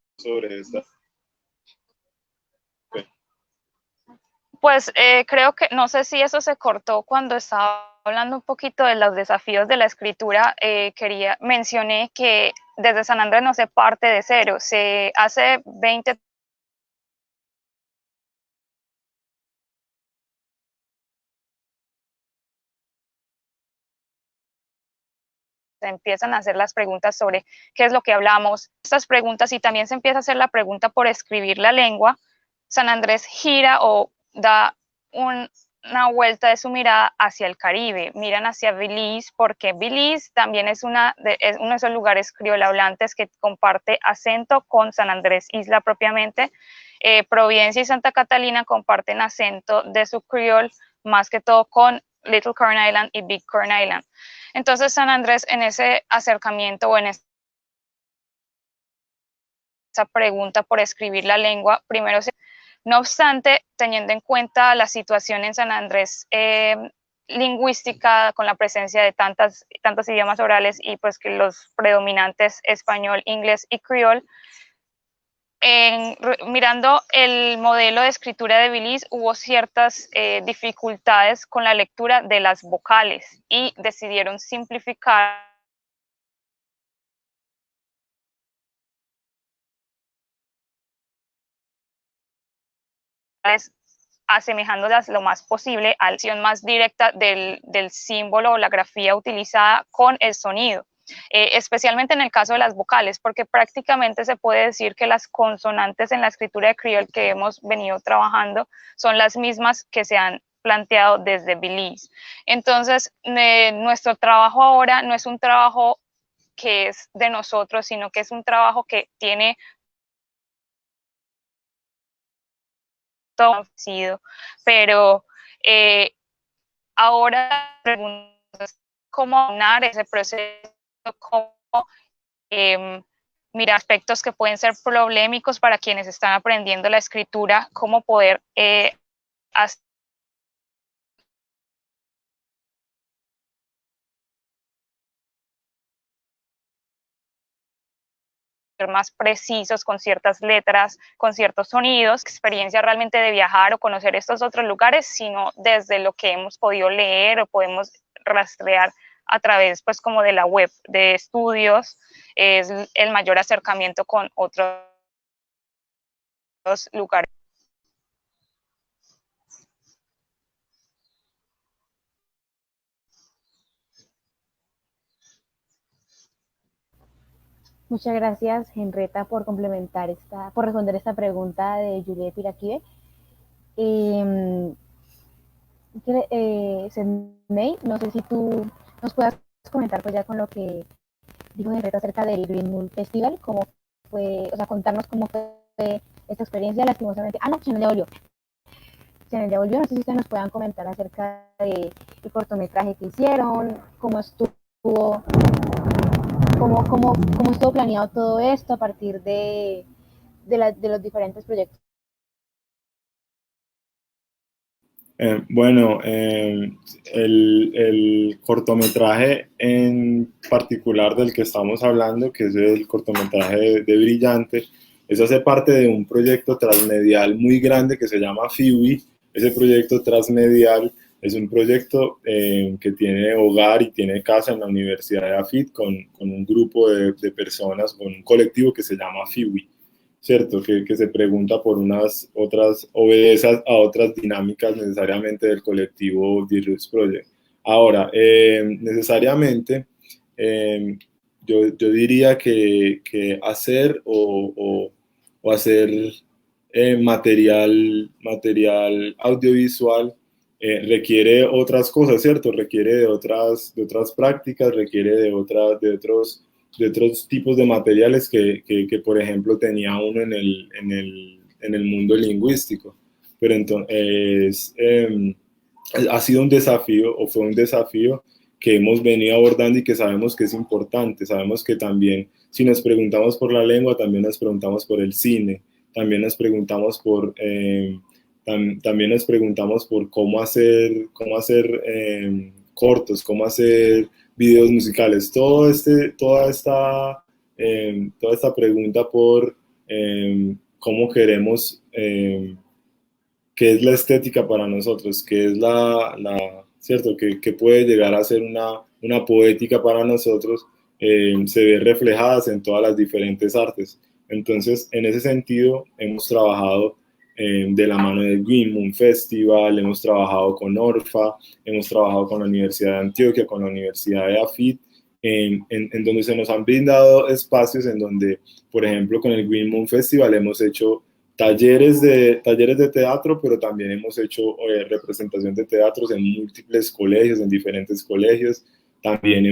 [SPEAKER 2] Pues creo que, no sé si eso se cortó cuando estaba hablando un poquito de los desafíos de la escritura. Mencioné que desde San Andrés no se parte de cero, se hace 20 se empiezan a hacer las preguntas sobre qué es lo que hablamos, estas preguntas, y también se empieza a hacer la pregunta por escribir la lengua. San Andrés gira o da una vuelta de su mirada hacia el Caribe, miran hacia Belice, porque Belice también es uno de esos lugares criolhablantes que comparte acento con San Andrés Isla propiamente. Providencia y Santa Catalina comparten acento de su criol, más que todo con Little Corn Island y Big Corn Island. Entonces San Andrés, en ese acercamiento o en esa pregunta por escribir la lengua, primero no obstante, teniendo en cuenta la situación en San Andrés lingüística, con la presencia de tantos idiomas orales y pues que los predominantes español, inglés y criol, mirando el modelo de escritura de Belize, hubo ciertas dificultades con la lectura de las vocales y decidieron simplificar asemejándolas lo más posible a la acción más directa del símbolo o la grafía utilizada con el sonido. Especialmente en el caso de las vocales, porque prácticamente se puede decir que las consonantes en la escritura de Crioll que hemos venido trabajando son las mismas que se han planteado desde Belize. Entonces, nuestro trabajo ahora no es un trabajo que es de nosotros, sino que es un trabajo que tiene todo sido, pero ahora preguntas cómo aunar ese proceso, cómo mirar aspectos que pueden ser problemáticos para quienes están aprendiendo la escritura, cómo poder hacer más precisos con ciertas letras, con ciertos sonidos, experiencia realmente de viajar o conocer estos otros lugares, sino desde lo que hemos podido leer o podemos rastrear a través pues como de la web de estudios, es el mayor acercamiento con otros lugares.
[SPEAKER 1] Muchas gracias, Henrietta, por por responder esta pregunta de Juliet Piraquive. Sedney, no sé si tú nos puedas comentar pues ya con lo que dijo Henrietta acerca del Green Moon Festival, cómo fue, o sea, contarnos cómo fue esta experiencia, lastimosamente. No, Chanel ya volvió. Chanel ya volvió, no sé si ustedes nos puedan comentar acerca del cortometraje que hicieron, cómo estuvo, cómo estuvo planeado todo esto a partir de los diferentes proyectos.
[SPEAKER 4] Bueno, el cortometraje en particular del que estamos hablando, que es el cortometraje de Brillante, eso hace parte de un proyecto transmedial muy grande que se llama FIWI. Ese proyecto transmedial es un proyecto que tiene hogar y tiene casa en la Universidad de AFIT con un grupo de personas, con un colectivo que se llama FIWI. ¿Cierto? Que se pregunta por unas otras, obedece a otras dinámicas necesariamente del colectivo The Roots Project. Ahora, necesariamente, yo diría que hacer o hacer material audiovisual requiere otras cosas, ¿cierto? Requiere de otras prácticas, requiere de otros tipos de materiales que, por ejemplo, tenía uno en el mundo lingüístico. Pero entonces, ha sido un desafío, o fue un desafío que hemos venido abordando y que sabemos que es importante. Sabemos que también, si nos preguntamos por la lengua, también nos preguntamos por el cine, también nos preguntamos también nos preguntamos por cómo hacer cortos, cómo hacer videos musicales, toda esta pregunta por cómo queremos, qué es la estética para nosotros, qué es ¿cierto? Que puede llegar a ser una poética para nosotros, se ve reflejadas en todas las diferentes artes. Entonces, en ese sentido, hemos trabajado de la mano del Green Moon Festival, hemos trabajado con Orfa, hemos trabajado con la Universidad de Antioquia, con la Universidad de AFIT, en donde se nos han brindado espacios en donde, por ejemplo, con el Green Moon Festival hemos hecho talleres de teatro, pero también hemos hecho representación de teatros en múltiples colegios, en diferentes colegios. También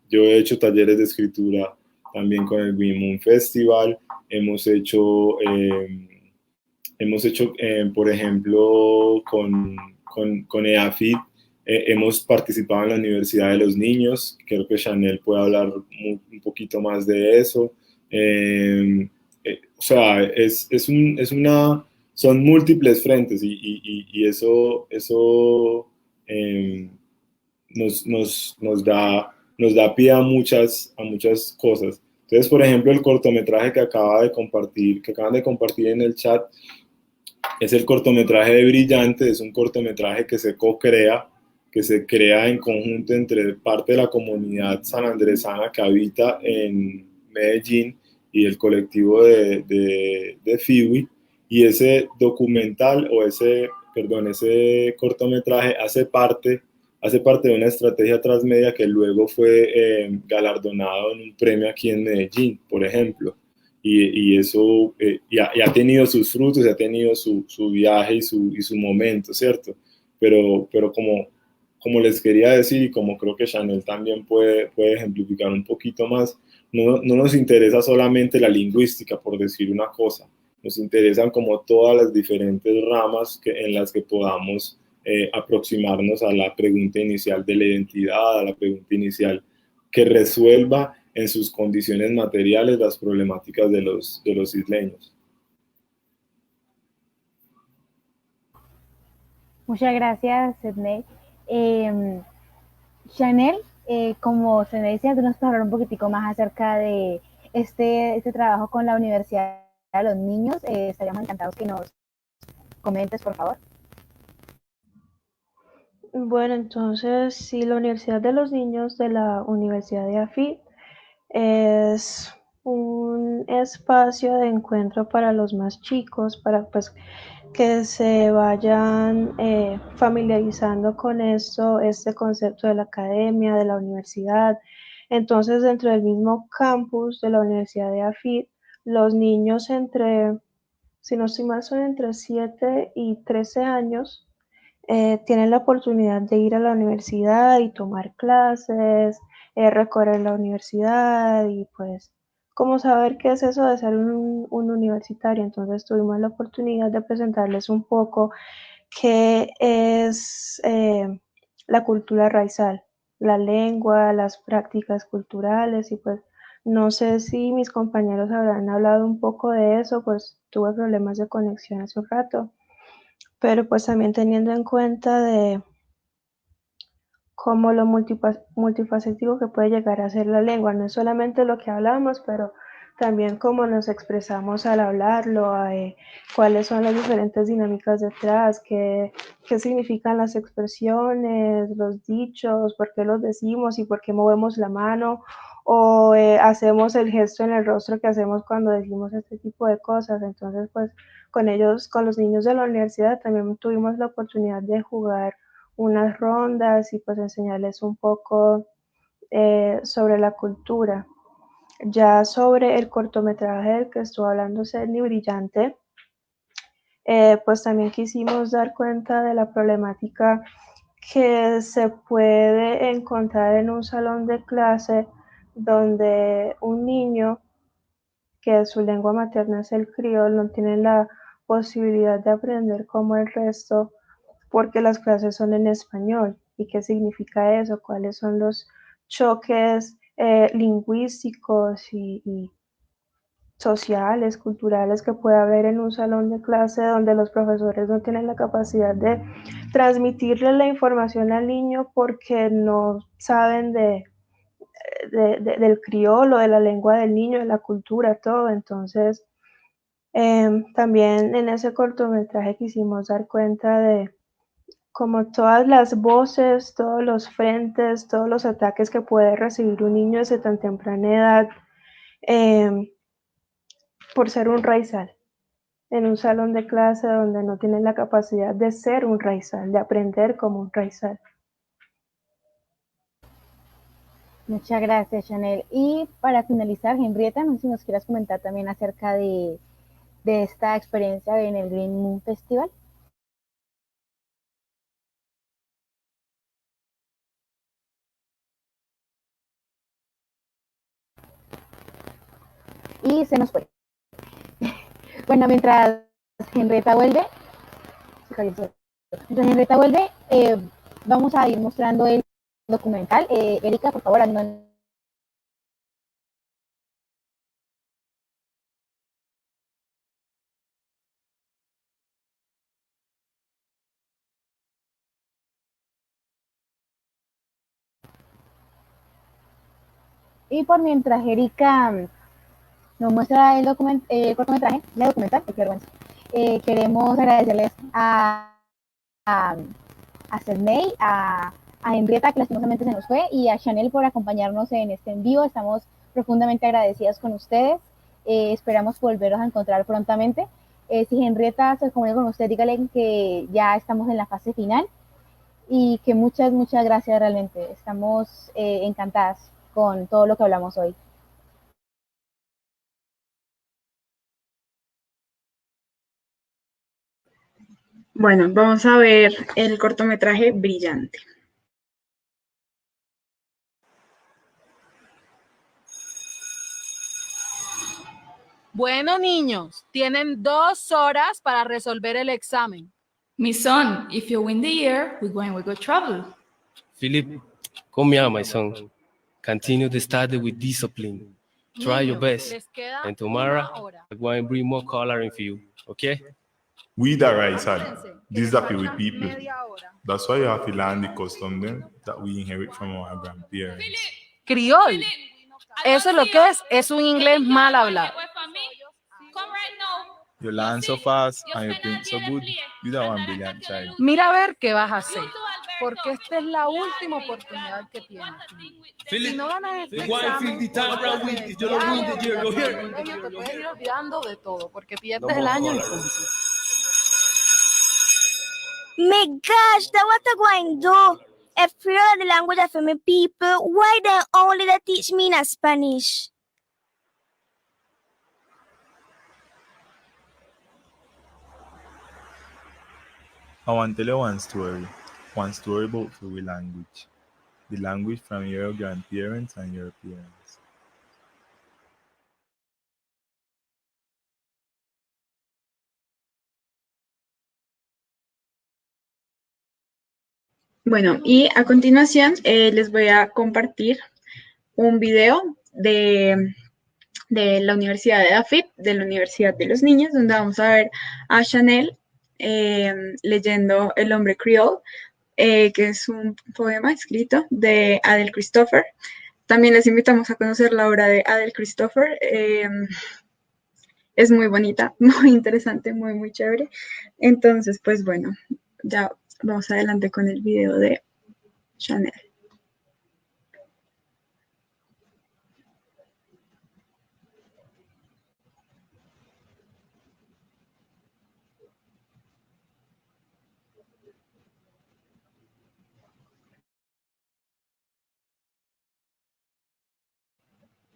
[SPEAKER 4] yo he hecho talleres de escritura también con el Green Moon Festival. Hemos hecho, por ejemplo, con EAFIT, hemos participado en la Universidad de los Niños. Creo que Chanel puede hablar un poquito más de eso. O sea, son múltiples frentes y eso nos da pie a muchas cosas. Entonces, por ejemplo, el cortometraje que acaban de compartir en el chat, es el cortometraje de Brillante. Es un cortometraje que se co-crea, que se crea en conjunto entre parte de la comunidad sanandresana que habita en Medellín y el colectivo de Fiwi. Y ese documental, ese cortometraje hace parte de una estrategia transmedia que luego fue galardonado en un premio aquí en Medellín, por ejemplo. Y eso y ha tenido sus frutos, ha tenido su viaje y su momento, ¿cierto? Pero como les quería decir, y como creo que Chanel también puede ejemplificar un poquito más, no nos interesa solamente la lingüística, por decir una cosa. Nos interesan como todas las diferentes ramas en las que podamos aproximarnos a la pregunta inicial de la identidad, a la pregunta inicial que resuelva en sus condiciones materiales las problemáticas de los isleños.
[SPEAKER 7] Muchas gracias, Sidney. Chanel, como se me decía, tú nos puedes hablar un poquitico más acerca de este trabajo con la Universidad de los Niños. Estaríamos encantados que nos comentes, por favor.
[SPEAKER 3] Bueno, entonces, sí, la Universidad de los Niños de la Universidad de AFIT es un espacio de encuentro para los más chicos, para pues que se vayan familiarizando con esto, este concepto de la academia, de la universidad. Entonces, dentro del mismo campus de la Universidad de AFIT, los niños si no estoy mal, son entre 7 y 13 años, tienen la oportunidad de ir a la universidad y tomar clases, recorrer la universidad y pues como saber qué es eso de ser un universitario. Entonces tuvimos la oportunidad de presentarles un poco qué es la cultura raizal, la lengua, las prácticas culturales y pues no sé si mis compañeros habrán hablado un poco de eso, pues tuve problemas de conexión hace un rato, pero pues también teniendo en cuenta de cómo lo multifacético que puede llegar a ser la lengua, no es solamente lo que hablamos, pero también cómo nos expresamos al hablarlo, cuáles son las diferentes dinámicas detrás, qué significan las expresiones, los dichos, por qué los decimos y por qué movemos la mano o hacemos el gesto en el rostro que hacemos cuando decimos este tipo de cosas. Entonces, pues con ellos, con los niños de la universidad, también tuvimos la oportunidad de jugar unas rondas y pues enseñarles un poco sobre la cultura. Ya sobre el cortometraje del que estuvo hablando Sedney Brillante, pues también quisimos dar cuenta de la problemática que se puede encontrar en un salón de clase donde un niño que su lengua materna es el criol no tiene la posibilidad de aprender como el resto porque las clases son en español. ¿Y qué significa eso? ¿Cuáles son los choques lingüísticos y sociales, culturales que puede haber en un salón de clase donde los profesores no tienen la capacidad de transmitirle la información al niño porque no saben del criollo, de la lengua del niño, de la cultura, todo? Entonces, también en ese cortometraje quisimos dar cuenta de como todas las voces, todos los frentes, todos los ataques que puede recibir un niño desde tan temprana edad por ser un raizal en un salón de clase donde no tienen la capacidad de ser un raizal, de aprender como un raizal.
[SPEAKER 7] Muchas gracias, Chanel. Y para finalizar, Henrietta, no sé si nos quieras comentar también acerca de esta experiencia en el Green Moon Festival. Y se nos fue. Bueno, mientras Henrietta vuelve, vamos a ir mostrando el documental. Erika, por favor, haznos. Y por mientras Erika nos muestra el cortometraje, la documental, qué vergüenza. Queremos agradecerles a Sedney, a Henrietta, que lastimosamente se nos fue, y a Chanel por acompañarnos en este envío. Estamos profundamente agradecidas con ustedes. Esperamos volverlos a encontrar prontamente. Si Henrietta se comunica con usted, dígale que ya estamos en la fase final y que muchas gracias realmente. Estamos encantadas con todo lo que hablamos hoy.
[SPEAKER 5] Bueno, vamos a ver el cortometraje Brillante.
[SPEAKER 8] Bueno, niños, tienen 2 horas para resolver el examen.
[SPEAKER 9] My son, if you win the year, we go travel.
[SPEAKER 10] Philip, come here, my son. Continue to study with discipline. Try your best.
[SPEAKER 8] Les queda
[SPEAKER 10] And tomorrow,
[SPEAKER 8] 1 hora.
[SPEAKER 10] I'm going to bring more coloring for you, okay?
[SPEAKER 6] We the right side. This is happy with
[SPEAKER 8] Falta
[SPEAKER 6] people.
[SPEAKER 8] media hora.
[SPEAKER 6] That's why you have to learn the custom then that we inherit from our grandparents.
[SPEAKER 8] Criol. Eso es lo que es un inglés mal hablado.
[SPEAKER 6] You learn so fast and you think so good. You're the one brilliant child.
[SPEAKER 8] Mira a ver qué vas a hacer, porque esta es la última oportunidad que tienes. Si no ganas este examen, te puedes ir olvidando de todo, porque pierdes el año y punto.
[SPEAKER 11] My gosh, that what I going to do? If you are the language of my people, why they only they teach me in Spanish?
[SPEAKER 6] I want to tell you one story about the language. The language from your grandparents and your parents.
[SPEAKER 5] Bueno, y a continuación les voy a compartir un video de la Universidad de Dafit, de la Universidad de los Niños, donde vamos a ver a Chanel leyendo El hombre Creole, que es un poema escrito de Adele Christopher. También les invitamos a conocer la obra de Adele Christopher. Es muy bonita, muy interesante, muy chévere. Entonces, pues bueno, ya vamos adelante con el video de Chanel.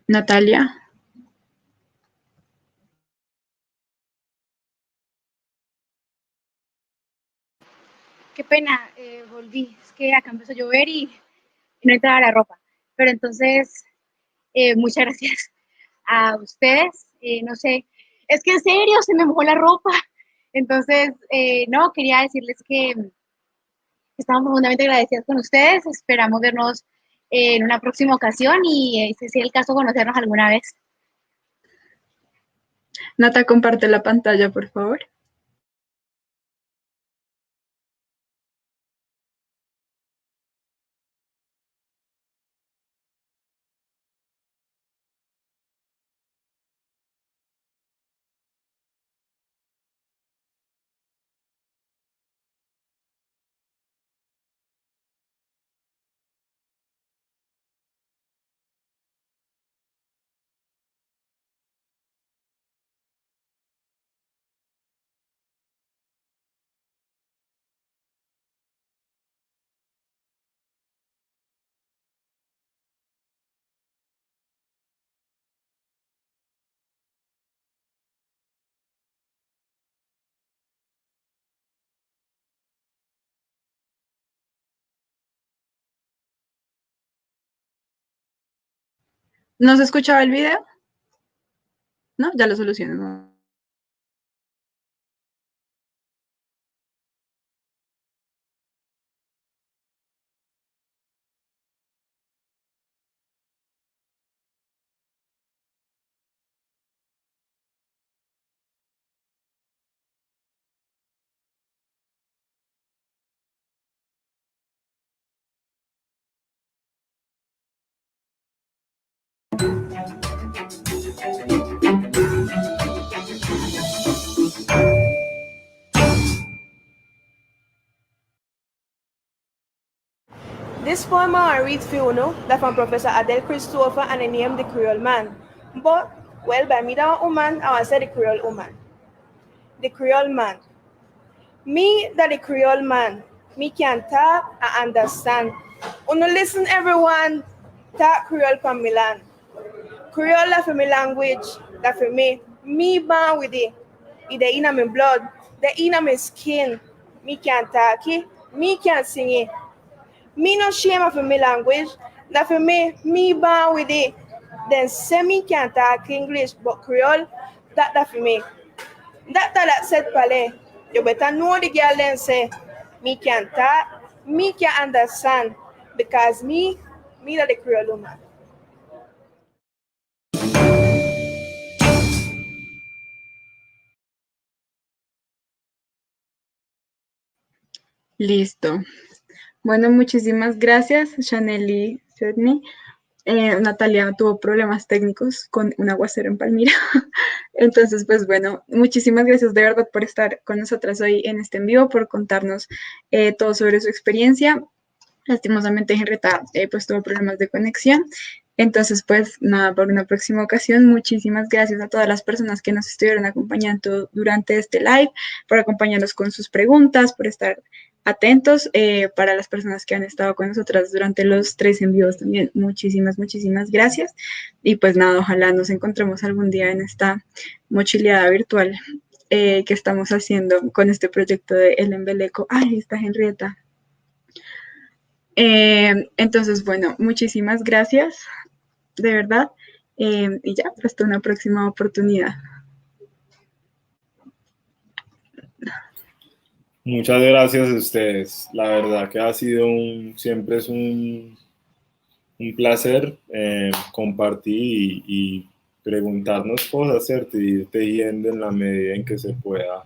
[SPEAKER 5] Natalia.
[SPEAKER 1] Qué pena, volví. Es que acá empezó a llover y no entraba la ropa. Pero entonces, muchas gracias a ustedes. No sé, es que en serio se me mojó la ropa. Entonces, no, quería decirles que estamos profundamente agradecidas con ustedes. Esperamos vernos en una próxima ocasión y, si es el caso, conocernos alguna vez.
[SPEAKER 5] Nata, comparte la pantalla, por favor. ¿No se escuchaba el video? No, ya lo solucioné. ¿No?
[SPEAKER 3] This poem I read for you know that from Professor Adele Christopher and the name The Creole Man. But, well, by me that woman, I want to say the Creole woman. The Creole Man. Me that the Creole man. Me can talk and understand. Uno listen everyone, talk Creole from Milan. Creole that for me language, that for me. Me born with it. It in my blood, the in my skin. Me can talk it, me can sing it. Me no shame of my language, that for me born with it. Then say me can talk English, but Creole, that for me. That said Palais, you better know the girl then say, me can talk, me can understand, because me that the Creole woman.
[SPEAKER 5] Listo. Bueno, muchísimas gracias, Chanel y Sydney. Natalia tuvo problemas técnicos con un aguacero en Palmira. Entonces, pues bueno, muchísimas gracias de verdad por estar con nosotras hoy en este en vivo, por contarnos todo sobre su experiencia. Lastimosamente, Henrietta pues tuvo problemas de conexión. Entonces, pues nada, por una próxima ocasión, muchísimas gracias a todas las personas que nos estuvieron acompañando durante este live, por acompañarnos con sus preguntas, por estar atentos, para las personas que han estado con nosotras durante los 3 envíos también, muchísimas gracias. Y pues nada, ojalá nos encontremos algún día en esta mochileada virtual que estamos haciendo con este proyecto de El Embeleco. Ay, está Henrietta. Entonces, bueno, muchísimas gracias, de verdad, y ya, hasta una próxima oportunidad.
[SPEAKER 4] Muchas gracias a ustedes. La verdad que ha sido siempre es un placer compartir y preguntarnos cosas, ¿cierto? Y ir tejiendo en la medida en que se pueda.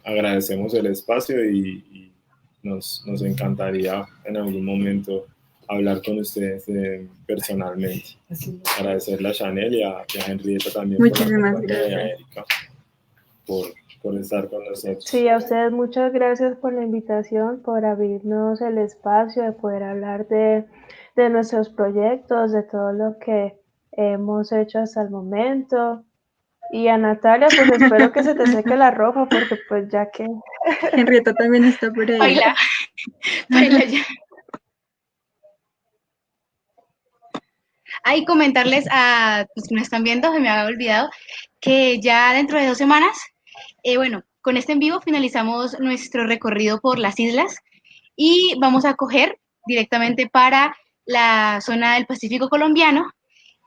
[SPEAKER 4] Agradecemos el espacio y nos encantaría en algún momento hablar con ustedes personalmente. Agradecerle a Chanel y a Henrietta también.
[SPEAKER 5] Muchísimas gracias.
[SPEAKER 4] A Erika por estar con nosotros.
[SPEAKER 3] Sí, a ustedes muchas gracias por la invitación, por abrirnos el espacio de poder hablar de nuestros proyectos, de todo lo que hemos hecho hasta el momento. Y a Natalia, pues espero que se te seque la ropa, porque pues ya que...
[SPEAKER 5] Henrietta también está por ahí.
[SPEAKER 1] Baila ya. Ahí comentarles a los que nos están viendo, se me había olvidado, que ya dentro de 2 semanas, bueno, con este en vivo finalizamos nuestro recorrido por las islas y vamos a coger directamente para la zona del Pacífico colombiano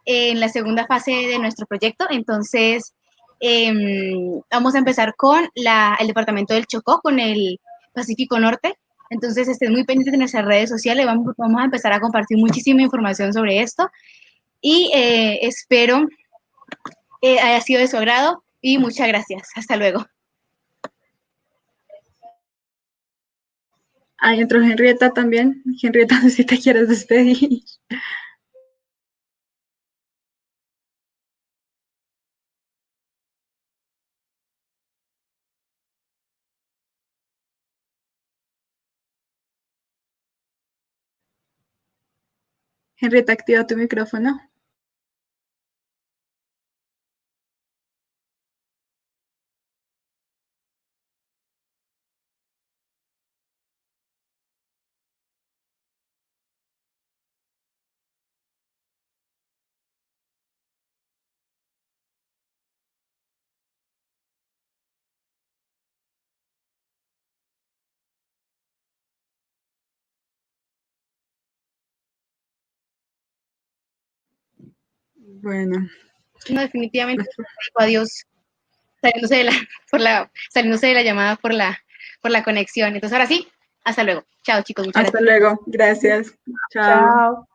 [SPEAKER 1] en la segunda fase de nuestro proyecto. Entonces, vamos a empezar con el departamento del Chocó, con el Pacífico Norte. Entonces, estén muy pendientes de nuestras redes sociales, vamos a empezar a compartir muchísima información sobre esto y espero haya sido de su agrado y muchas gracias. Hasta luego.
[SPEAKER 5] Ahí entró Henrietta también. Henrietta, no sé si te quieres despedir. Henrietta, activa tu micrófono. Bueno.
[SPEAKER 1] No, definitivamente, adiós, saliéndose de la llamada por la conexión. Entonces, ahora sí, hasta luego. Chao, chicos. Muchas
[SPEAKER 5] gracias. Hasta luego. Gracias. Chao.